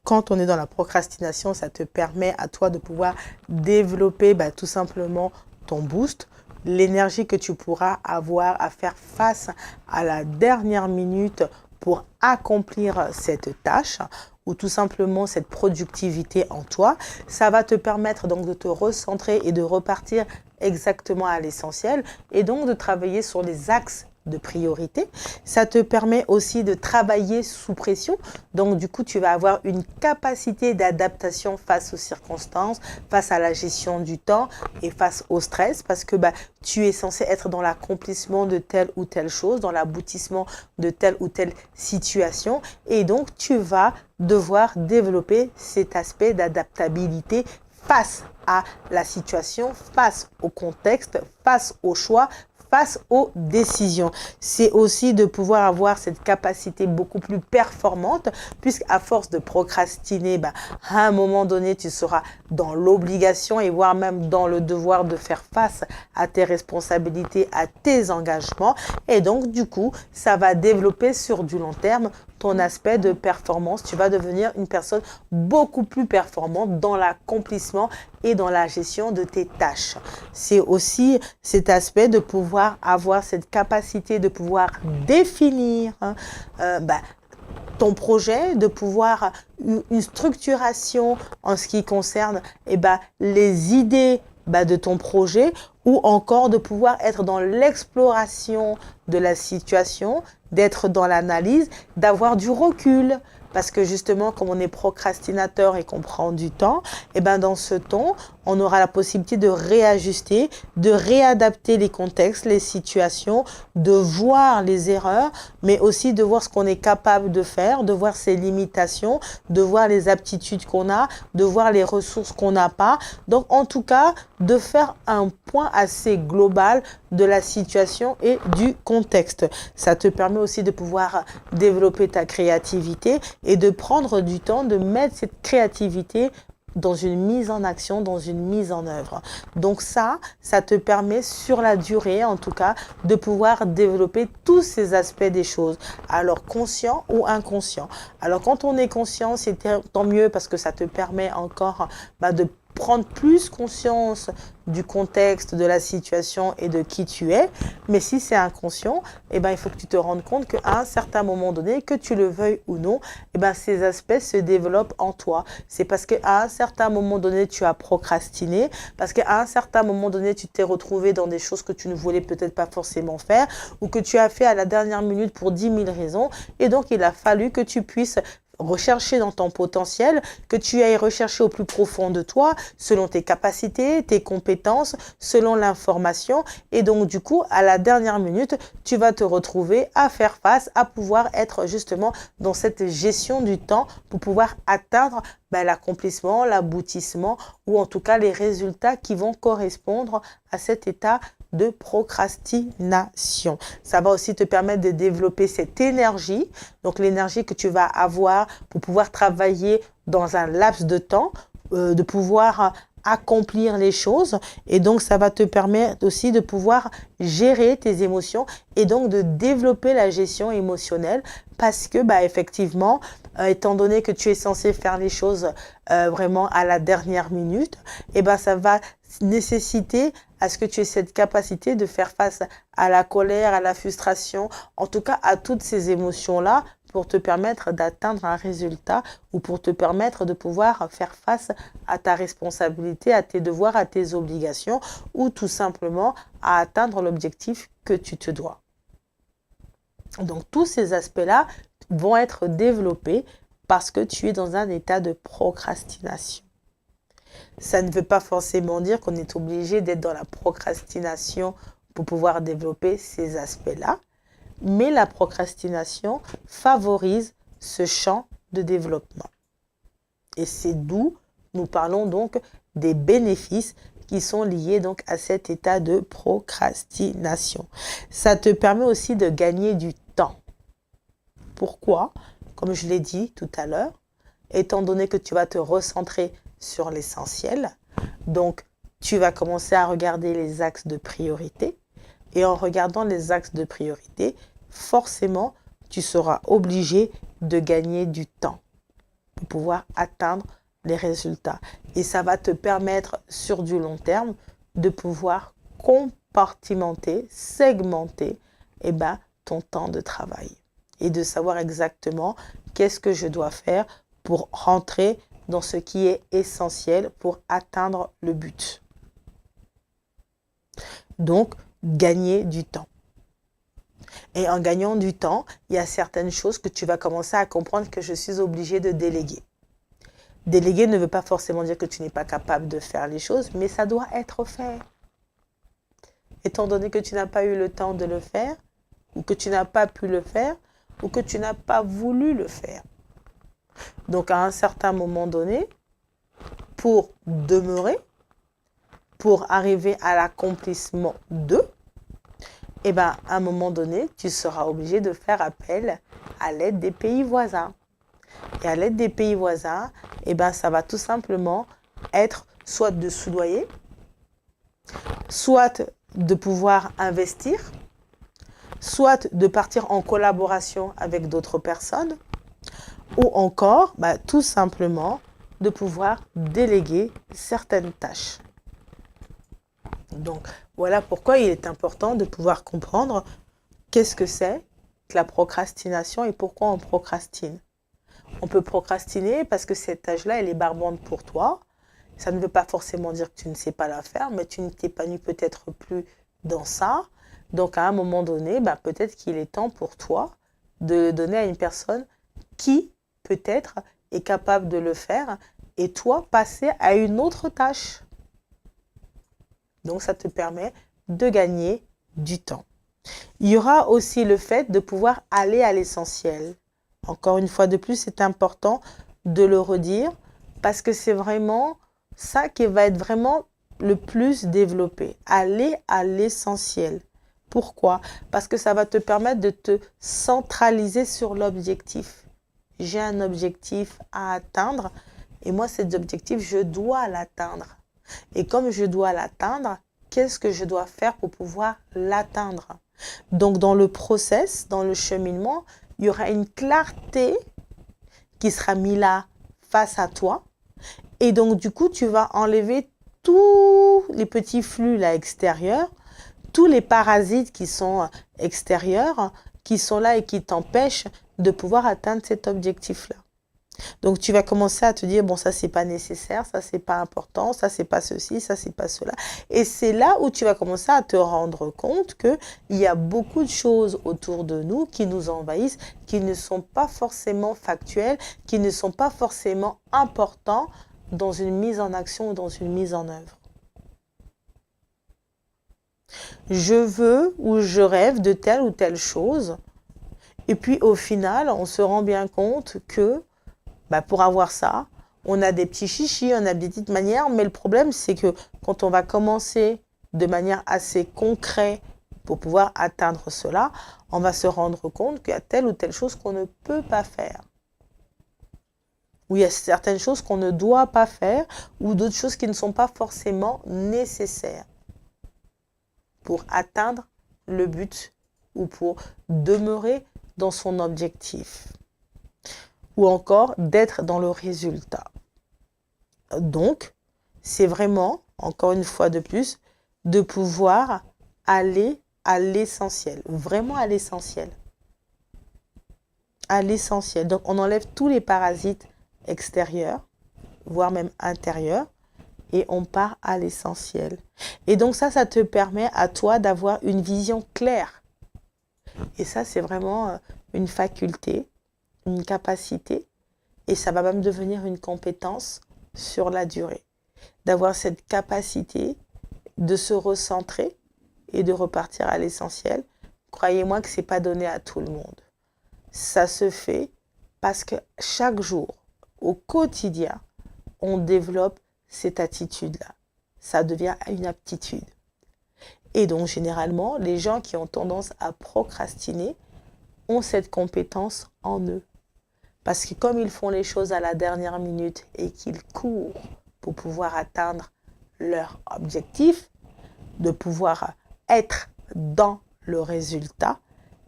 quand on est dans la procrastination, ça te permet à toi de pouvoir développer tout simplement ton boost, l'énergie que tu pourras avoir à faire face à la dernière minute pour accomplir cette tâche ou tout simplement cette productivité en toi. Ça va te permettre donc de te recentrer et de repartir exactement à l'essentiel et donc de travailler sur les axes de priorité. Ça te permet aussi de travailler sous pression. Donc, du coup, tu vas avoir une capacité d'adaptation face aux circonstances, face à la gestion du temps et face au stress parce que tu es censé être dans l'accomplissement de telle ou telle chose, dans l'aboutissement de telle ou telle situation. Et donc, tu vas devoir développer cet aspect d'adaptabilité face à la situation, face au contexte, face au choix, face aux décisions. C'est aussi de pouvoir avoir cette capacité beaucoup plus performante puisqu'à force de procrastiner, à un moment donné, tu seras dans l'obligation et voire même dans le devoir de faire face à tes responsabilités, à tes engagements. Et donc, du coup, ça va développer sur du long terme ton aspect de performance. Tu vas devenir une personne beaucoup plus performante dans l'accomplissement et dans la gestion de tes tâches. C'est aussi cet aspect de pouvoir avoir cette capacité de pouvoir définir ton projet, de pouvoir une structuration en ce qui concerne les idées de ton projet ou encore de pouvoir être dans l'exploration de la situation, d'être dans l'analyse, d'avoir du recul. Parce que justement, comme on est procrastinateur et qu'on prend du temps, dans ce temps, on aura la possibilité de réajuster, de réadapter les contextes, les situations, de voir les erreurs, mais aussi de voir ce qu'on est capable de faire, de voir ses limitations, de voir les aptitudes qu'on a, de voir les ressources qu'on n'a pas. Donc, en tout cas, de faire un point assez global de la situation et du contexte. Ça te permet aussi de pouvoir développer ta créativité et de prendre du temps de mettre cette créativité dans une mise en action, dans une mise en œuvre. Donc ça te permet sur la durée, en tout cas, de pouvoir développer tous ces aspects des choses. Alors, conscient ou inconscient. Alors, quand on est conscient, c'est tant mieux parce que ça te permet encore de prendre plus conscience du contexte, de la situation et de qui tu es. Mais si c'est inconscient, il faut que tu te rendes compte qu'à un certain moment donné, que tu le veuilles ou non, ces aspects se développent en toi. C'est parce qu'à un certain moment donné, tu as procrastiné, parce qu'à un certain moment donné, tu t'es retrouvé dans des choses que tu ne voulais peut-être pas forcément faire ou que tu as fait à la dernière minute pour 10 000 raisons. Et donc, il a fallu que tu puisses rechercher dans ton potentiel, que tu ailles rechercher au plus profond de toi, selon tes capacités, tes compétences, selon l'information. Et donc, du coup, à la dernière minute, tu vas te retrouver à faire face, à pouvoir être justement dans cette gestion du temps pour pouvoir atteindre l'accomplissement, l'aboutissement ou en tout cas les résultats qui vont correspondre à cet état de procrastination. Ça va aussi te permettre de développer cette énergie, donc l'énergie que tu vas avoir pour pouvoir travailler dans un laps de temps, de pouvoir accomplir les choses, et donc ça va te permettre aussi de pouvoir gérer tes émotions et donc de développer la gestion émotionnelle parce que effectivement, étant donné que tu es censé faire les choses vraiment à la dernière minute, ça va nécessiter à ce que tu aies cette capacité de faire face à la colère, à la frustration, en tout cas à toutes ces émotions-là pour te permettre d'atteindre un résultat ou pour te permettre de pouvoir faire face à ta responsabilité, à tes devoirs, à tes obligations ou tout simplement à atteindre l'objectif que tu te dois. Donc tous ces aspects-là vont être développés parce que tu es dans un état de procrastination. Ça ne veut pas forcément dire qu'on est obligé d'être dans la procrastination pour pouvoir développer ces aspects-là, mais la procrastination favorise ce champ de développement. Et c'est d'où nous parlons donc des bénéfices qui sont liés donc à cet état de procrastination. Ça te permet aussi de gagner du temps. Pourquoi? Comme je l'ai dit tout à l'heure, étant donné que tu vas te recentrer sur l'essentiel, donc tu vas commencer à regarder les axes de priorité et en regardant les axes de priorité, forcément, tu seras obligé de gagner du temps pour pouvoir atteindre les résultats. Et ça va te permettre sur du long terme de pouvoir compartimenter, segmenter ton temps de travail et de savoir exactement qu'est-ce que je dois faire pour rentrer dans ce qui est essentiel pour atteindre le but. Donc, gagner du temps. Et en gagnant du temps, il y a certaines choses que tu vas commencer à comprendre que je suis obligée de déléguer. Déléguer ne veut pas forcément dire que tu n'es pas capable de faire les choses, mais ça doit être fait. Étant donné que tu n'as pas eu le temps de le faire, ou que tu n'as pas pu le faire, ou que tu n'as pas voulu le faire. Donc, à un certain moment donné, pour demeurer, pour arriver à l'accomplissement de, à un moment donné, tu seras obligé de faire appel à l'aide des pays voisins. Et à l'aide des pays voisins, ça va tout simplement être soit de soudoyer, soit de pouvoir investir, soit de partir en collaboration avec d'autres personnes, ou encore, tout simplement, de pouvoir déléguer certaines tâches. Donc, voilà pourquoi il est important de pouvoir comprendre qu'est-ce que c'est que la procrastination et pourquoi on procrastine. On peut procrastiner parce que cette tâche-là, elle est barbante pour toi. Ça ne veut pas forcément dire que tu ne sais pas la faire, mais tu ne t'épanouis peut-être plus dans ça. Donc, à un moment donné, peut-être qu'il est temps pour toi de le donner à une personne qui, peut-être, est capable de le faire et toi, passer à une autre tâche. Donc, ça te permet de gagner du temps. Il y aura aussi le fait de pouvoir aller à l'essentiel. Encore une fois de plus, c'est important de le redire parce que c'est vraiment ça qui va être vraiment le plus développé. Aller à l'essentiel. Pourquoi? Parce que ça va te permettre de te centraliser sur l'objectif. J'ai un objectif à atteindre et moi, cet objectif, je dois l'atteindre. Et comme je dois l'atteindre, qu'est-ce que je dois faire pour pouvoir l'atteindre? Donc, dans le process, dans le cheminement, il y aura une clarté qui sera mise là face à toi. Et donc, du coup, tu vas enlever tous les petits flux là extérieurs, tous les parasites qui sont extérieurs, qui sont là et qui t'empêchent de pouvoir atteindre cet objectif-là. Donc, tu vas commencer à te dire, bon, ça, c'est pas nécessaire, ça, c'est pas important, ça, c'est pas ceci, ça, c'est pas cela. Et c'est là où tu vas commencer à te rendre compte qu'il y a beaucoup de choses autour de nous qui nous envahissent, qui ne sont pas forcément factuelles, qui ne sont pas forcément importants dans une mise en action ou dans une mise en œuvre. Je veux ou je rêve de telle ou telle chose. Et puis, au final, on se rend bien compte que pour avoir ça, on a des petits chichis, on a des petites manières, mais le problème, c'est que quand on va commencer de manière assez concrète pour pouvoir atteindre cela, on va se rendre compte qu'il y a telle ou telle chose qu'on ne peut pas faire. Ou il y a certaines choses qu'on ne doit pas faire, ou d'autres choses qui ne sont pas forcément nécessaires pour atteindre le but ou pour demeurer dans son objectif. Ou encore d'être dans le résultat. Donc, c'est vraiment, encore une fois de plus, de pouvoir aller à l'essentiel, vraiment à l'essentiel. À l'essentiel. Donc, on enlève tous les parasites extérieurs, voire même intérieurs, et on part à l'essentiel. Et donc ça te permet à toi d'avoir une vision claire. Et ça, c'est vraiment une faculté, une capacité, et ça va même devenir une compétence sur la durée. D'avoir cette capacité de se recentrer et de repartir à l'essentiel. Croyez-moi que ce n'est pas donné à tout le monde. Ça se fait parce que chaque jour, au quotidien, on développe cette attitude-là. Ça devient une aptitude. Et donc, généralement, les gens qui ont tendance à procrastiner ont cette compétence en eux. Parce que comme ils font les choses à la dernière minute et qu'ils courent pour pouvoir atteindre leur objectif, de pouvoir être dans le résultat,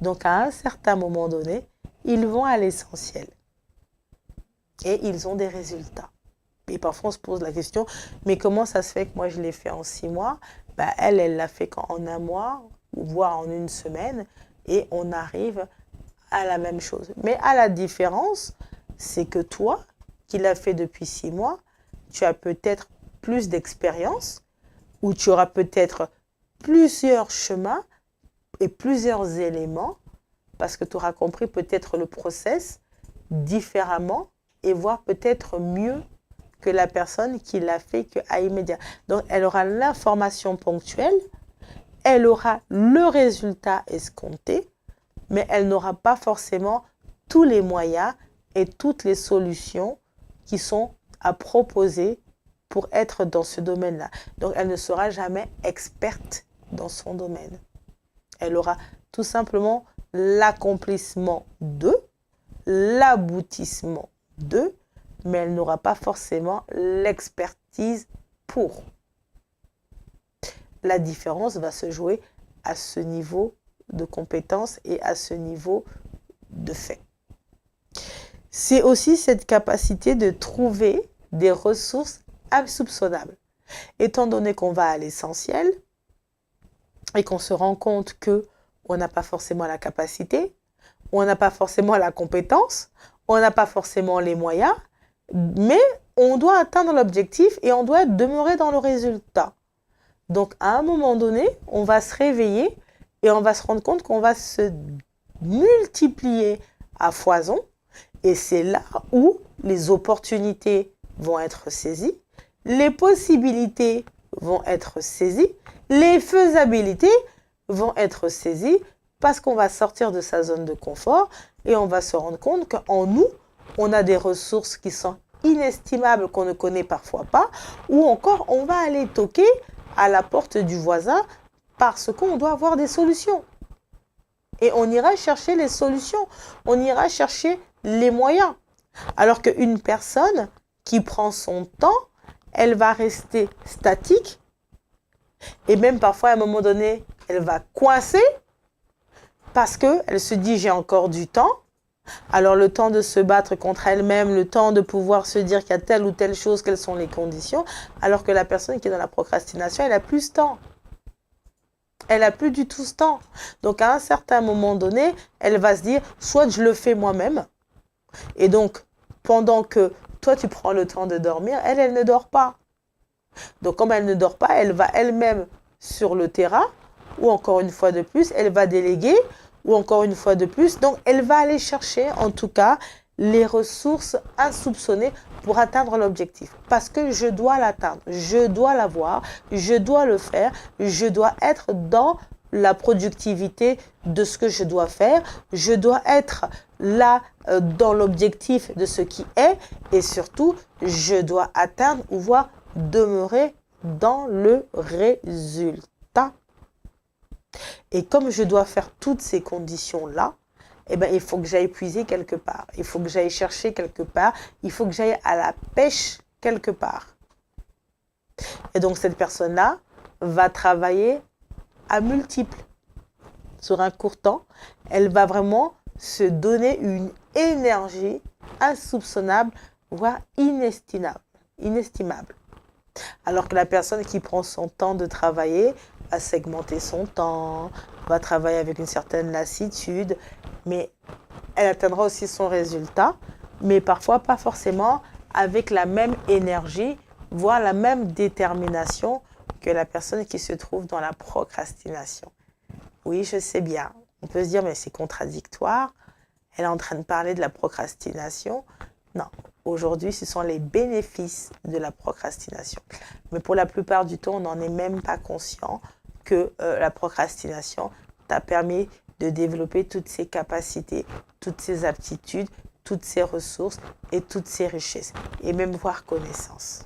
donc à un certain moment donné, ils vont à l'essentiel. Et ils ont des résultats. Et parfois, on se pose la question, mais comment ça se fait que moi, je l'ai fait en 6 mois? Elle l'a fait en 1 mois, voire en 1 semaine, et on arrive à la même chose. Mais à la différence, c'est que toi, qui l'as fait depuis 6 mois, tu as peut-être plus d'expérience, ou tu auras peut-être plusieurs chemins et plusieurs éléments, parce que tu auras compris peut-être le process différemment, et voire peut-être mieux que la personne qui l'a fait à immédiat. Donc, elle aura l'information ponctuelle, elle aura le résultat escompté, mais elle n'aura pas forcément tous les moyens et toutes les solutions qui sont à proposer pour être dans ce domaine-là. Donc, elle ne sera jamais experte dans son domaine. Elle aura tout simplement l'accomplissement de, l'aboutissement de, mais elle n'aura pas forcément l'expertise pour. La différence va se jouer à ce niveau de compétence et à ce niveau de fait. C'est aussi cette capacité de trouver des ressources insoupçonnables. Étant donné qu'on va à l'essentiel et qu'on se rend compte qu'on n'a pas forcément la capacité, on n'a pas forcément la compétence, on n'a pas forcément les moyens, mais on doit atteindre l'objectif et on doit demeurer dans le résultat. Donc, à un moment donné, on va se réveiller et on va se rendre compte qu'on va se multiplier à foison. Et c'est là où les opportunités vont être saisies, les possibilités vont être saisies, les faisabilités vont être saisies parce qu'on va sortir de sa zone de confort et on va se rendre compte qu'en nous, on a des ressources qui sont inestimables qu'on ne connaît parfois pas, ou encore on va aller toquer à la porte du voisin parce qu'on doit avoir des solutions. Et on ira chercher les solutions, on ira chercher les moyens. Alors qu'une personne qui prend son temps, elle va rester statique et même parfois à un moment donné, elle va coincer parce qu'elle se dit j'ai encore du temps. Alors le temps de se battre contre elle-même, le temps de pouvoir se dire qu'il y a telle ou telle chose, quelles sont les conditions, alors que la personne qui est dans la procrastination, elle a plus ce temps. Elle n'a plus du tout ce temps. Donc à un certain moment donné, elle va se dire, soit je le fais moi-même, et donc pendant que toi, tu prends le temps de dormir, elle ne dort pas. Donc, comme elle ne dort pas, elle va elle-même sur le terrain, ou encore une fois de plus, elle va déléguer, ou encore une fois de plus. Donc, elle va aller chercher, en tout cas, les ressources insoupçonnées pour atteindre l'objectif. Parce que je dois l'atteindre, je dois l'avoir, je dois le faire, je dois être dans la productivité de ce que je dois faire, je dois être là dans l'objectif de ce qui est, et surtout, je dois atteindre ou voir demeurer dans le résultat. Et comme je dois faire toutes ces conditions-là, eh ben, il faut que j'aille puiser quelque part. Il faut que j'aille chercher quelque part. Il faut que j'aille à la pêche quelque part. Et donc, cette personne-là va travailler à multiples. Sur un court temps, elle va vraiment se donner une énergie insoupçonnable, voire inestimable. Alors que la personne qui prend son temps de travailler va segmenter son temps, va travailler avec une certaine lassitude, mais elle atteindra aussi son résultat, mais parfois pas forcément avec la même énergie, voire la même détermination que la personne qui se trouve dans la procrastination. Oui, je sais bien, on peut se dire, mais c'est contradictoire, elle est en train de parler de la procrastination. Non, aujourd'hui, ce sont les bénéfices de la procrastination. Mais pour la plupart du temps, on n'en est même pas conscient que la procrastination t'a permis de développer toutes ces capacités, toutes ces aptitudes, toutes ces ressources et toutes ces richesses, et même voire connaissances.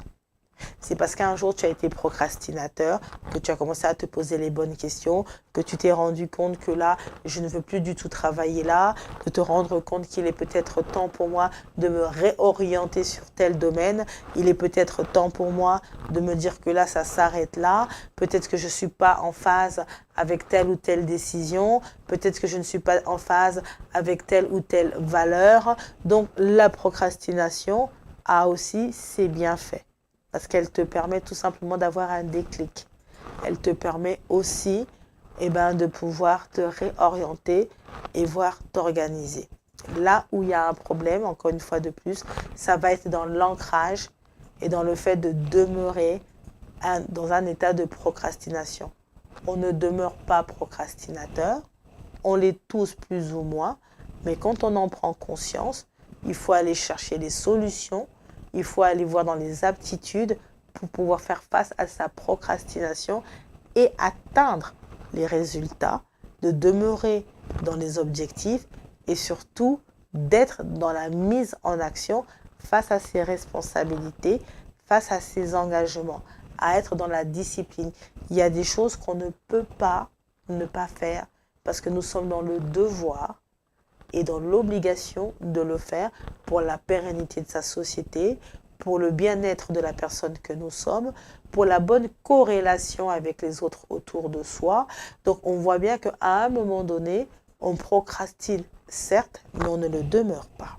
C'est parce qu'un jour tu as été procrastinateur, que tu as commencé à te poser les bonnes questions, que tu t'es rendu compte que là, je ne veux plus du tout travailler là, de te rendre compte qu'il est peut-être temps pour moi de me réorienter sur tel domaine, il est peut-être temps pour moi de me dire que là, ça s'arrête là, peut-être que je ne suis pas en phase avec telle ou telle décision, peut-être que je ne suis pas en phase avec telle ou telle valeur. Donc, la procrastination a aussi ses bienfaits. Parce qu'elle te permet tout simplement d'avoir un déclic. Elle te permet aussi de pouvoir te réorienter et voir t'organiser. Là où il y a un problème, encore une fois de plus, ça va être dans l'ancrage et dans le fait de demeurer dans un état de procrastination. On ne demeure pas procrastinateur, on l'est tous plus ou moins, mais quand on en prend conscience, il faut aller chercher les solutions. Il faut aller voir dans les aptitudes pour pouvoir faire face à sa procrastination et atteindre les résultats, de demeurer dans les objectifs et surtout d'être dans la mise en action face à ses responsabilités, face à ses engagements, à être dans la discipline. Il y a des choses qu'on ne peut pas ne pas faire parce que nous sommes dans le devoir et dans l'obligation de le faire pour la pérennité de sa société, pour le bien-être de la personne que nous sommes, pour la bonne corrélation avec les autres autour de soi. Donc on voit bien qu'à un moment donné, on procrastine, certes, mais on ne le demeure pas.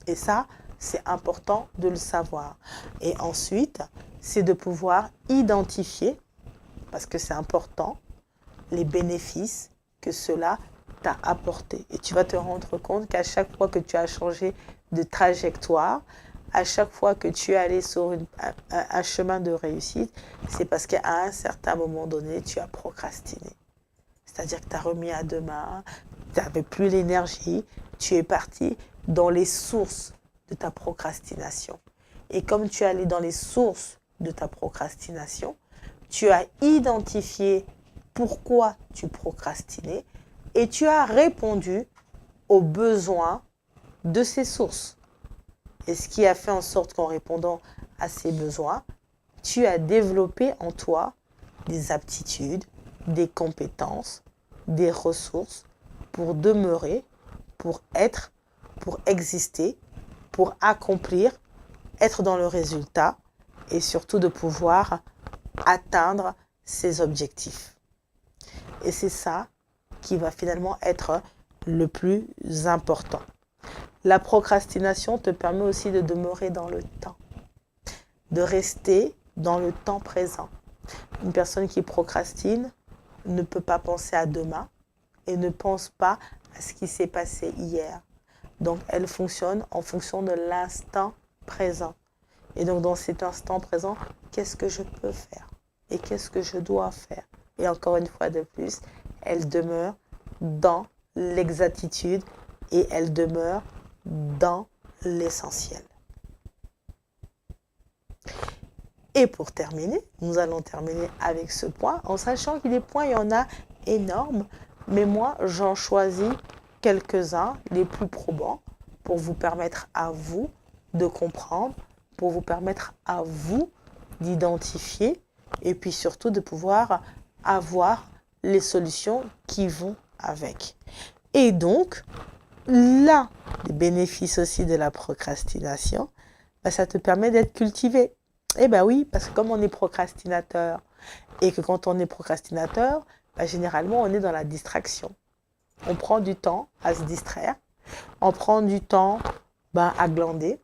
Et ça, c'est important de le savoir. Et ensuite, c'est de pouvoir identifier, parce que c'est important, les bénéfices que cela t'a apporté. Et tu vas te rendre compte qu'à chaque fois que tu as changé de trajectoire, à chaque fois que tu es allé sur un chemin de réussite, c'est parce qu'à un certain moment donné, tu as procrastiné. C'est-à-dire que tu as remis à demain, tu n'avais plus l'énergie, tu es parti dans les sources de ta procrastination. Et comme tu es allé dans les sources de ta procrastination, tu as identifié pourquoi tu procrastinais et tu as répondu aux besoins de ces sources. Et ce qui a fait en sorte qu'en répondant à ces besoins, tu as développé en toi des aptitudes, des compétences, des ressources pour demeurer, pour être, pour exister, pour accomplir, être dans le résultat et surtout de pouvoir atteindre ses objectifs. Et c'est ça qui va finalement être le plus important. La procrastination te permet aussi de demeurer dans le temps, de rester dans le temps présent. Une personne qui procrastine ne peut pas penser à demain et ne pense pas à ce qui s'est passé hier. Donc, elle fonctionne en fonction de l'instant présent. Et donc, dans cet instant présent, qu'est-ce que je peux faire? Et qu'est-ce que je dois faire? Et encore une fois de plus, elle demeure dans l'exactitude et elle demeure dans l'essentiel. Et pour terminer, nous allons terminer avec ce point, en sachant que des points, il y en a énormes, mais moi, j'en choisis quelques-uns, les plus probants, pour vous permettre à vous de comprendre, pour vous permettre à vous d'identifier, et puis surtout de pouvoir avoir les solutions qui vont avec. Et donc, l'un des bénéfices aussi de la procrastination, ça te permet d'être cultivé. Eh bien oui, parce que comme on est procrastinateur, et que quand on est procrastinateur, généralement on est dans la distraction. On prend du temps à se distraire, on prend du temps à glander.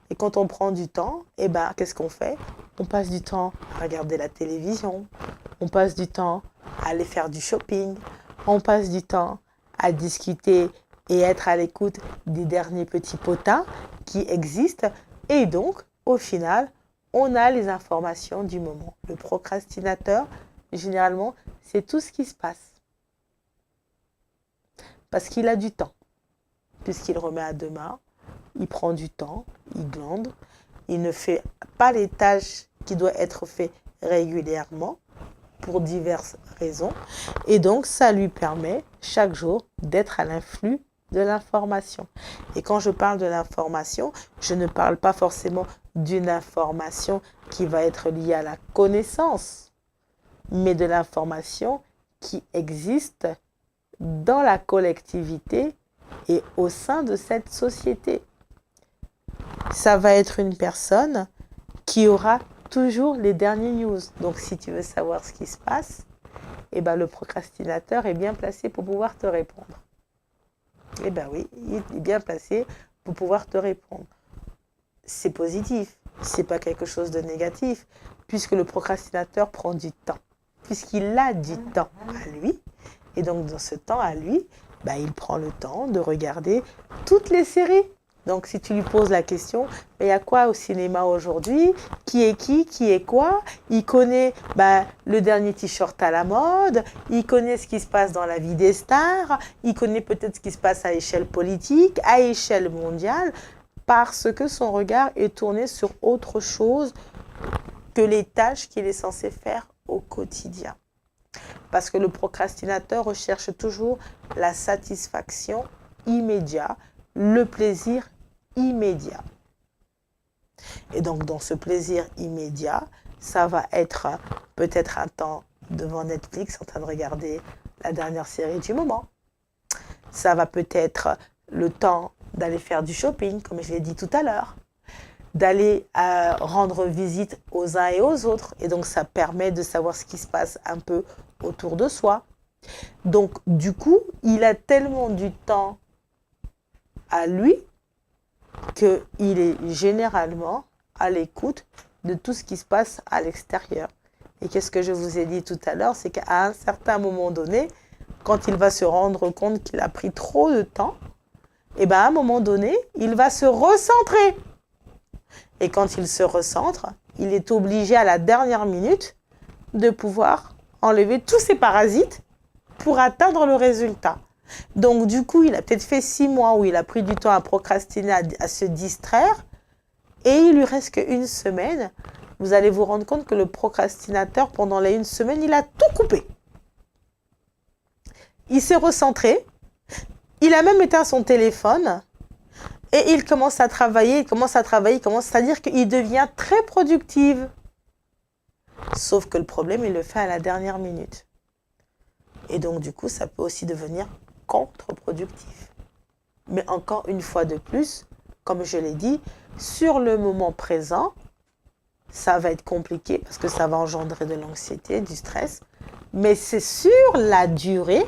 Et quand on prend du temps, qu'est-ce qu'on fait? On passe du temps à regarder la télévision, on passe du temps à aller faire du shopping, on passe du temps à discuter et être à l'écoute des derniers petits potins qui existent. Et donc, au final, on a les informations du moment. Le procrastinateur, généralement, c'est tout ce qui se passe. Parce qu'il a du temps. Puisqu'il remet à demain, il prend du temps, il glande, il ne fait pas les tâches qui doivent être faites régulièrement pour diverses raisons. Et donc, ça lui permet chaque jour d'être à l'influx de l'information. Et quand je parle de l'information, je ne parle pas forcément d'une information qui va être liée à la connaissance, mais de l'information qui existe dans la collectivité et au sein de cette société. Ça va être une personne qui aura toujours les derniers news. Donc, si tu veux savoir ce qui se passe, le procrastinateur est bien placé pour pouvoir te répondre. Oui, il est bien placé pour pouvoir te répondre. C'est positif, c'est pas quelque chose de négatif, puisque le procrastinateur prend du temps, puisqu'il a du temps à lui. Et donc, dans ce temps à lui, il prend le temps de regarder toutes les séries. Donc, si tu lui poses la question, il y a quoi au cinéma aujourd'hui? Qui est quoi? Il connaît le dernier t-shirt à la mode, il connaît ce qui se passe dans la vie des stars, il connaît peut-être ce qui se passe à échelle politique, à échelle mondiale, parce que son regard est tourné sur autre chose que les tâches qu'il est censé faire au quotidien. Parce que le procrastinateur recherche toujours la satisfaction immédiate, le plaisir immédiat. Et donc, dans ce plaisir immédiat, ça va être peut-être un temps devant Netflix en train de regarder la dernière série du moment. Ça va peut-être le temps d'aller faire du shopping, comme je l'ai dit tout à l'heure, d'aller rendre visite aux uns et aux autres. Et donc, ça permet de savoir ce qui se passe un peu autour de soi. Donc, du coup, il a tellement du temps à lui qu'il est généralement à l'écoute de tout ce qui se passe à l'extérieur. Et qu'est-ce que je vous ai dit tout à l'heure? C'est qu'à un certain moment donné, quand il va se rendre compte qu'il a pris trop de temps, à un moment donné, il va se recentrer. Et quand il se recentre, il est obligé à la dernière minute de pouvoir enlever tous ces parasites pour atteindre le résultat. Donc, du coup, il a peut-être fait 6 mois où il a pris du temps à procrastiner, à se distraire, et il lui reste qu'une semaine. Vous allez vous rendre compte que le procrastinateur, pendant les 1 semaine, il a tout coupé. Il s'est recentré, il a même éteint son téléphone, et il commence à travailler, c'est-à-dire qu'il devient très productif. Sauf que le problème, il le fait à la dernière minute. Et donc, du coup, ça peut aussi devenir contre-productif. Mais encore une fois de plus, comme je l'ai dit, sur le moment présent, ça va être compliqué parce que ça va engendrer de l'anxiété, du stress. Mais c'est sur la durée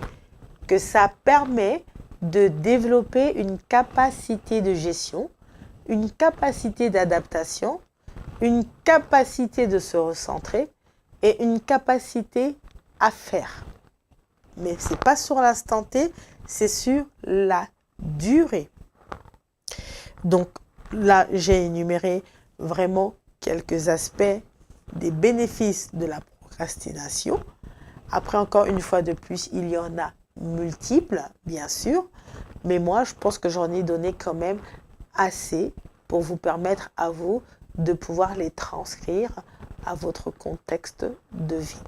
que ça permet de développer une capacité de gestion, une capacité d'adaptation, une capacité de se recentrer et une capacité à faire. Mais ce n'est pas sur l'instant T, c'est sur la durée. Donc là, j'ai énuméré vraiment quelques aspects des bénéfices de la procrastination. Après, encore une fois de plus, il y en a multiples, bien sûr, mais moi, je pense que j'en ai donné quand même assez pour vous permettre à vous de pouvoir les transcrire à votre contexte de vie.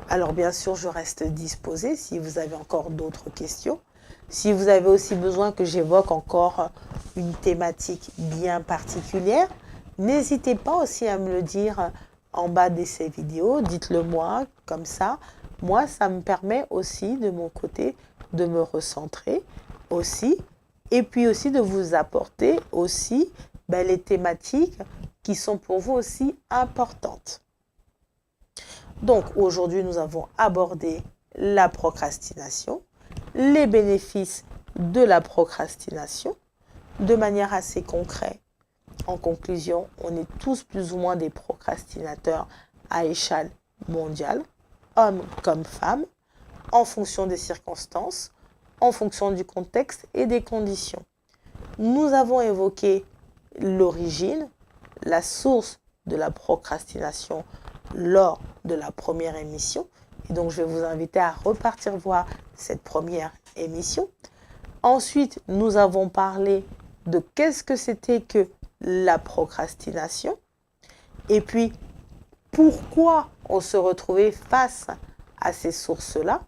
Alors, bien sûr, je reste disposée si vous avez encore d'autres questions. Si vous avez aussi besoin que j'évoque encore une thématique bien particulière, n'hésitez pas aussi à me le dire en bas de ces vidéos. Dites-le moi, comme ça. Moi, ça me permet aussi, de mon côté, de me recentrer aussi. Et puis aussi de vous apporter aussi les thématiques qui sont pour vous aussi importantes. Donc, aujourd'hui, nous avons abordé la procrastination, les bénéfices de la procrastination, de manière assez concrète. En conclusion, on est tous plus ou moins des procrastinateurs à échelle mondiale, hommes comme femmes, en fonction des circonstances, en fonction du contexte et des conditions. Nous avons évoqué l'origine, la source de la procrastination lors de la première émission. Et donc, je vais vous inviter à repartir voir cette première émission. Ensuite, nous avons parlé de qu'est-ce que c'était que la procrastination. Et puis, pourquoi on se retrouvait face à ces sources-là.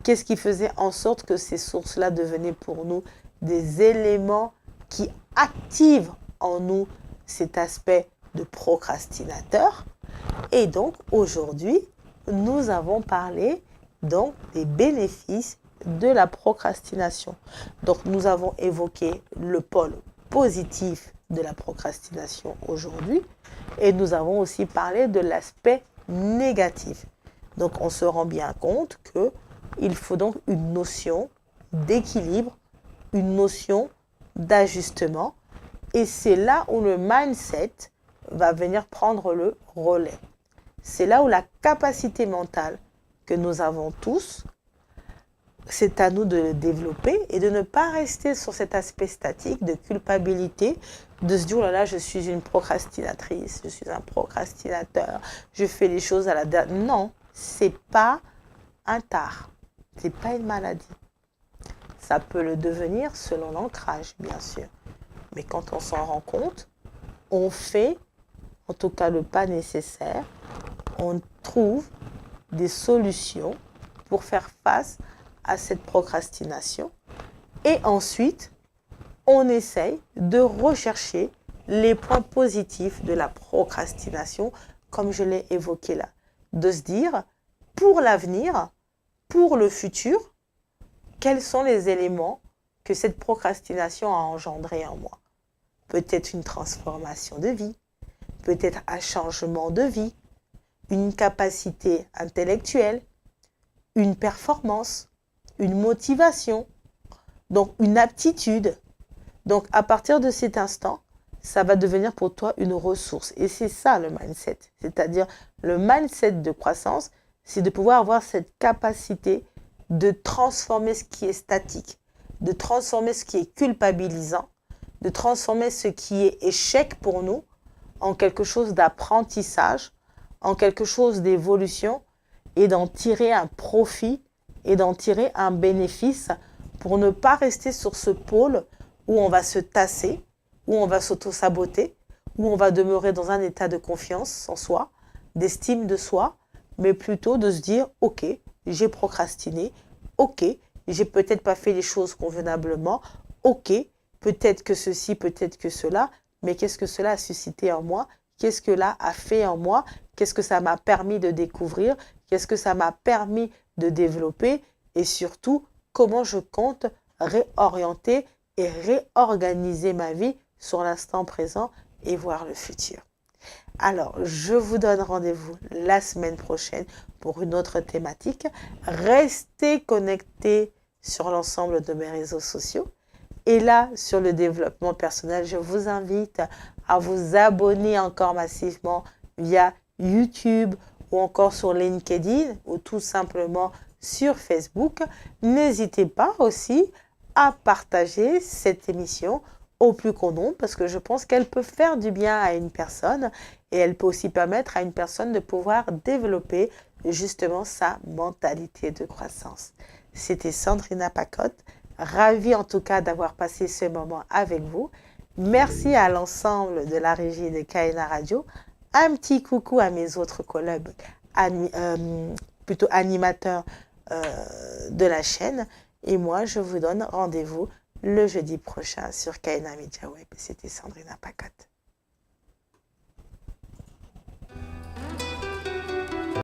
Qu'est-ce qui faisait en sorte que ces sources-là devenaient pour nous des éléments qui activent en nous cet aspect de procrastinateur. Et donc, aujourd'hui, nous avons parlé donc des bénéfices de la procrastination. Donc, nous avons évoqué le pôle positif de la procrastination aujourd'hui et nous avons aussi parlé de l'aspect négatif. Donc, on se rend bien compte qu'il faut donc une notion d'équilibre, une notion d'ajustement et c'est là où le mindset va venir prendre le relais. C'est là où la capacité mentale que nous avons tous, c'est à nous de le développer et de ne pas rester sur cet aspect statique de culpabilité, de se dire, oh là là, je suis une procrastinatrice, je suis un procrastinateur, je fais les choses à la date. Non, c'est pas un tard, c'est pas une maladie. Ça peut le devenir selon l'ancrage, bien sûr. Mais quand on s'en rend compte, on fait, en tout cas le pas nécessaire, on trouve des solutions pour faire face à cette procrastination. Et ensuite, on essaye de rechercher les points positifs de la procrastination, comme je l'ai évoqué là. De se dire, pour l'avenir, pour le futur, quels sont les éléments que cette procrastination a engendré en moi? Peut-être une transformation de vie, peut-être un changement de vie, une capacité intellectuelle, une performance, une motivation, donc une aptitude. Donc à partir de cet instant, ça va devenir pour toi une ressource. Et c'est ça le mindset. C'est-à-dire le mindset de croissance, c'est de pouvoir avoir cette capacité de transformer ce qui est statique, de transformer ce qui est culpabilisant, de transformer ce qui est échec pour nous en quelque chose d'apprentissage, en quelque chose d'évolution et d'en tirer un profit et d'en tirer un bénéfice pour ne pas rester sur ce pôle où on va se tasser, où on va s'auto-saboter, où on va demeurer dans un état de confiance en soi, d'estime de soi, mais plutôt de se dire « Ok, j'ai procrastiné, ok, j'ai peut-être pas fait les choses convenablement, ok, peut-être que ceci, peut-être que cela, mais qu'est-ce que cela a suscité en moi? Qu'est-ce que cela a fait en moi? Qu'est-ce que ça m'a permis de découvrir? Qu'est-ce que ça m'a permis de développer? Et surtout, comment je compte réorienter et réorganiser ma vie sur l'instant présent et voir le futur. Alors, je vous donne rendez-vous la semaine prochaine pour une autre thématique. Restez connectés sur l'ensemble de mes réseaux sociaux. Et là, sur le développement personnel, je vous invite à vous abonner encore massivement via YouTube ou encore sur LinkedIn ou tout simplement sur Facebook. N'hésitez pas aussi à partager cette émission au plus grand nombre parce que je pense qu'elle peut faire du bien à une personne et elle peut aussi permettre à une personne de pouvoir développer justement sa mentalité de croissance. C'était Sandrina Pacotte, ravie en tout cas d'avoir passé ce moment avec vous. Merci à l'ensemble de la régie de KNA Radio. Un petit coucou à mes autres collègues, animateurs de la chaîne. Et moi, je vous donne rendez-vous le jeudi prochain sur KNA Media Web. C'était Sandrina Pacotte.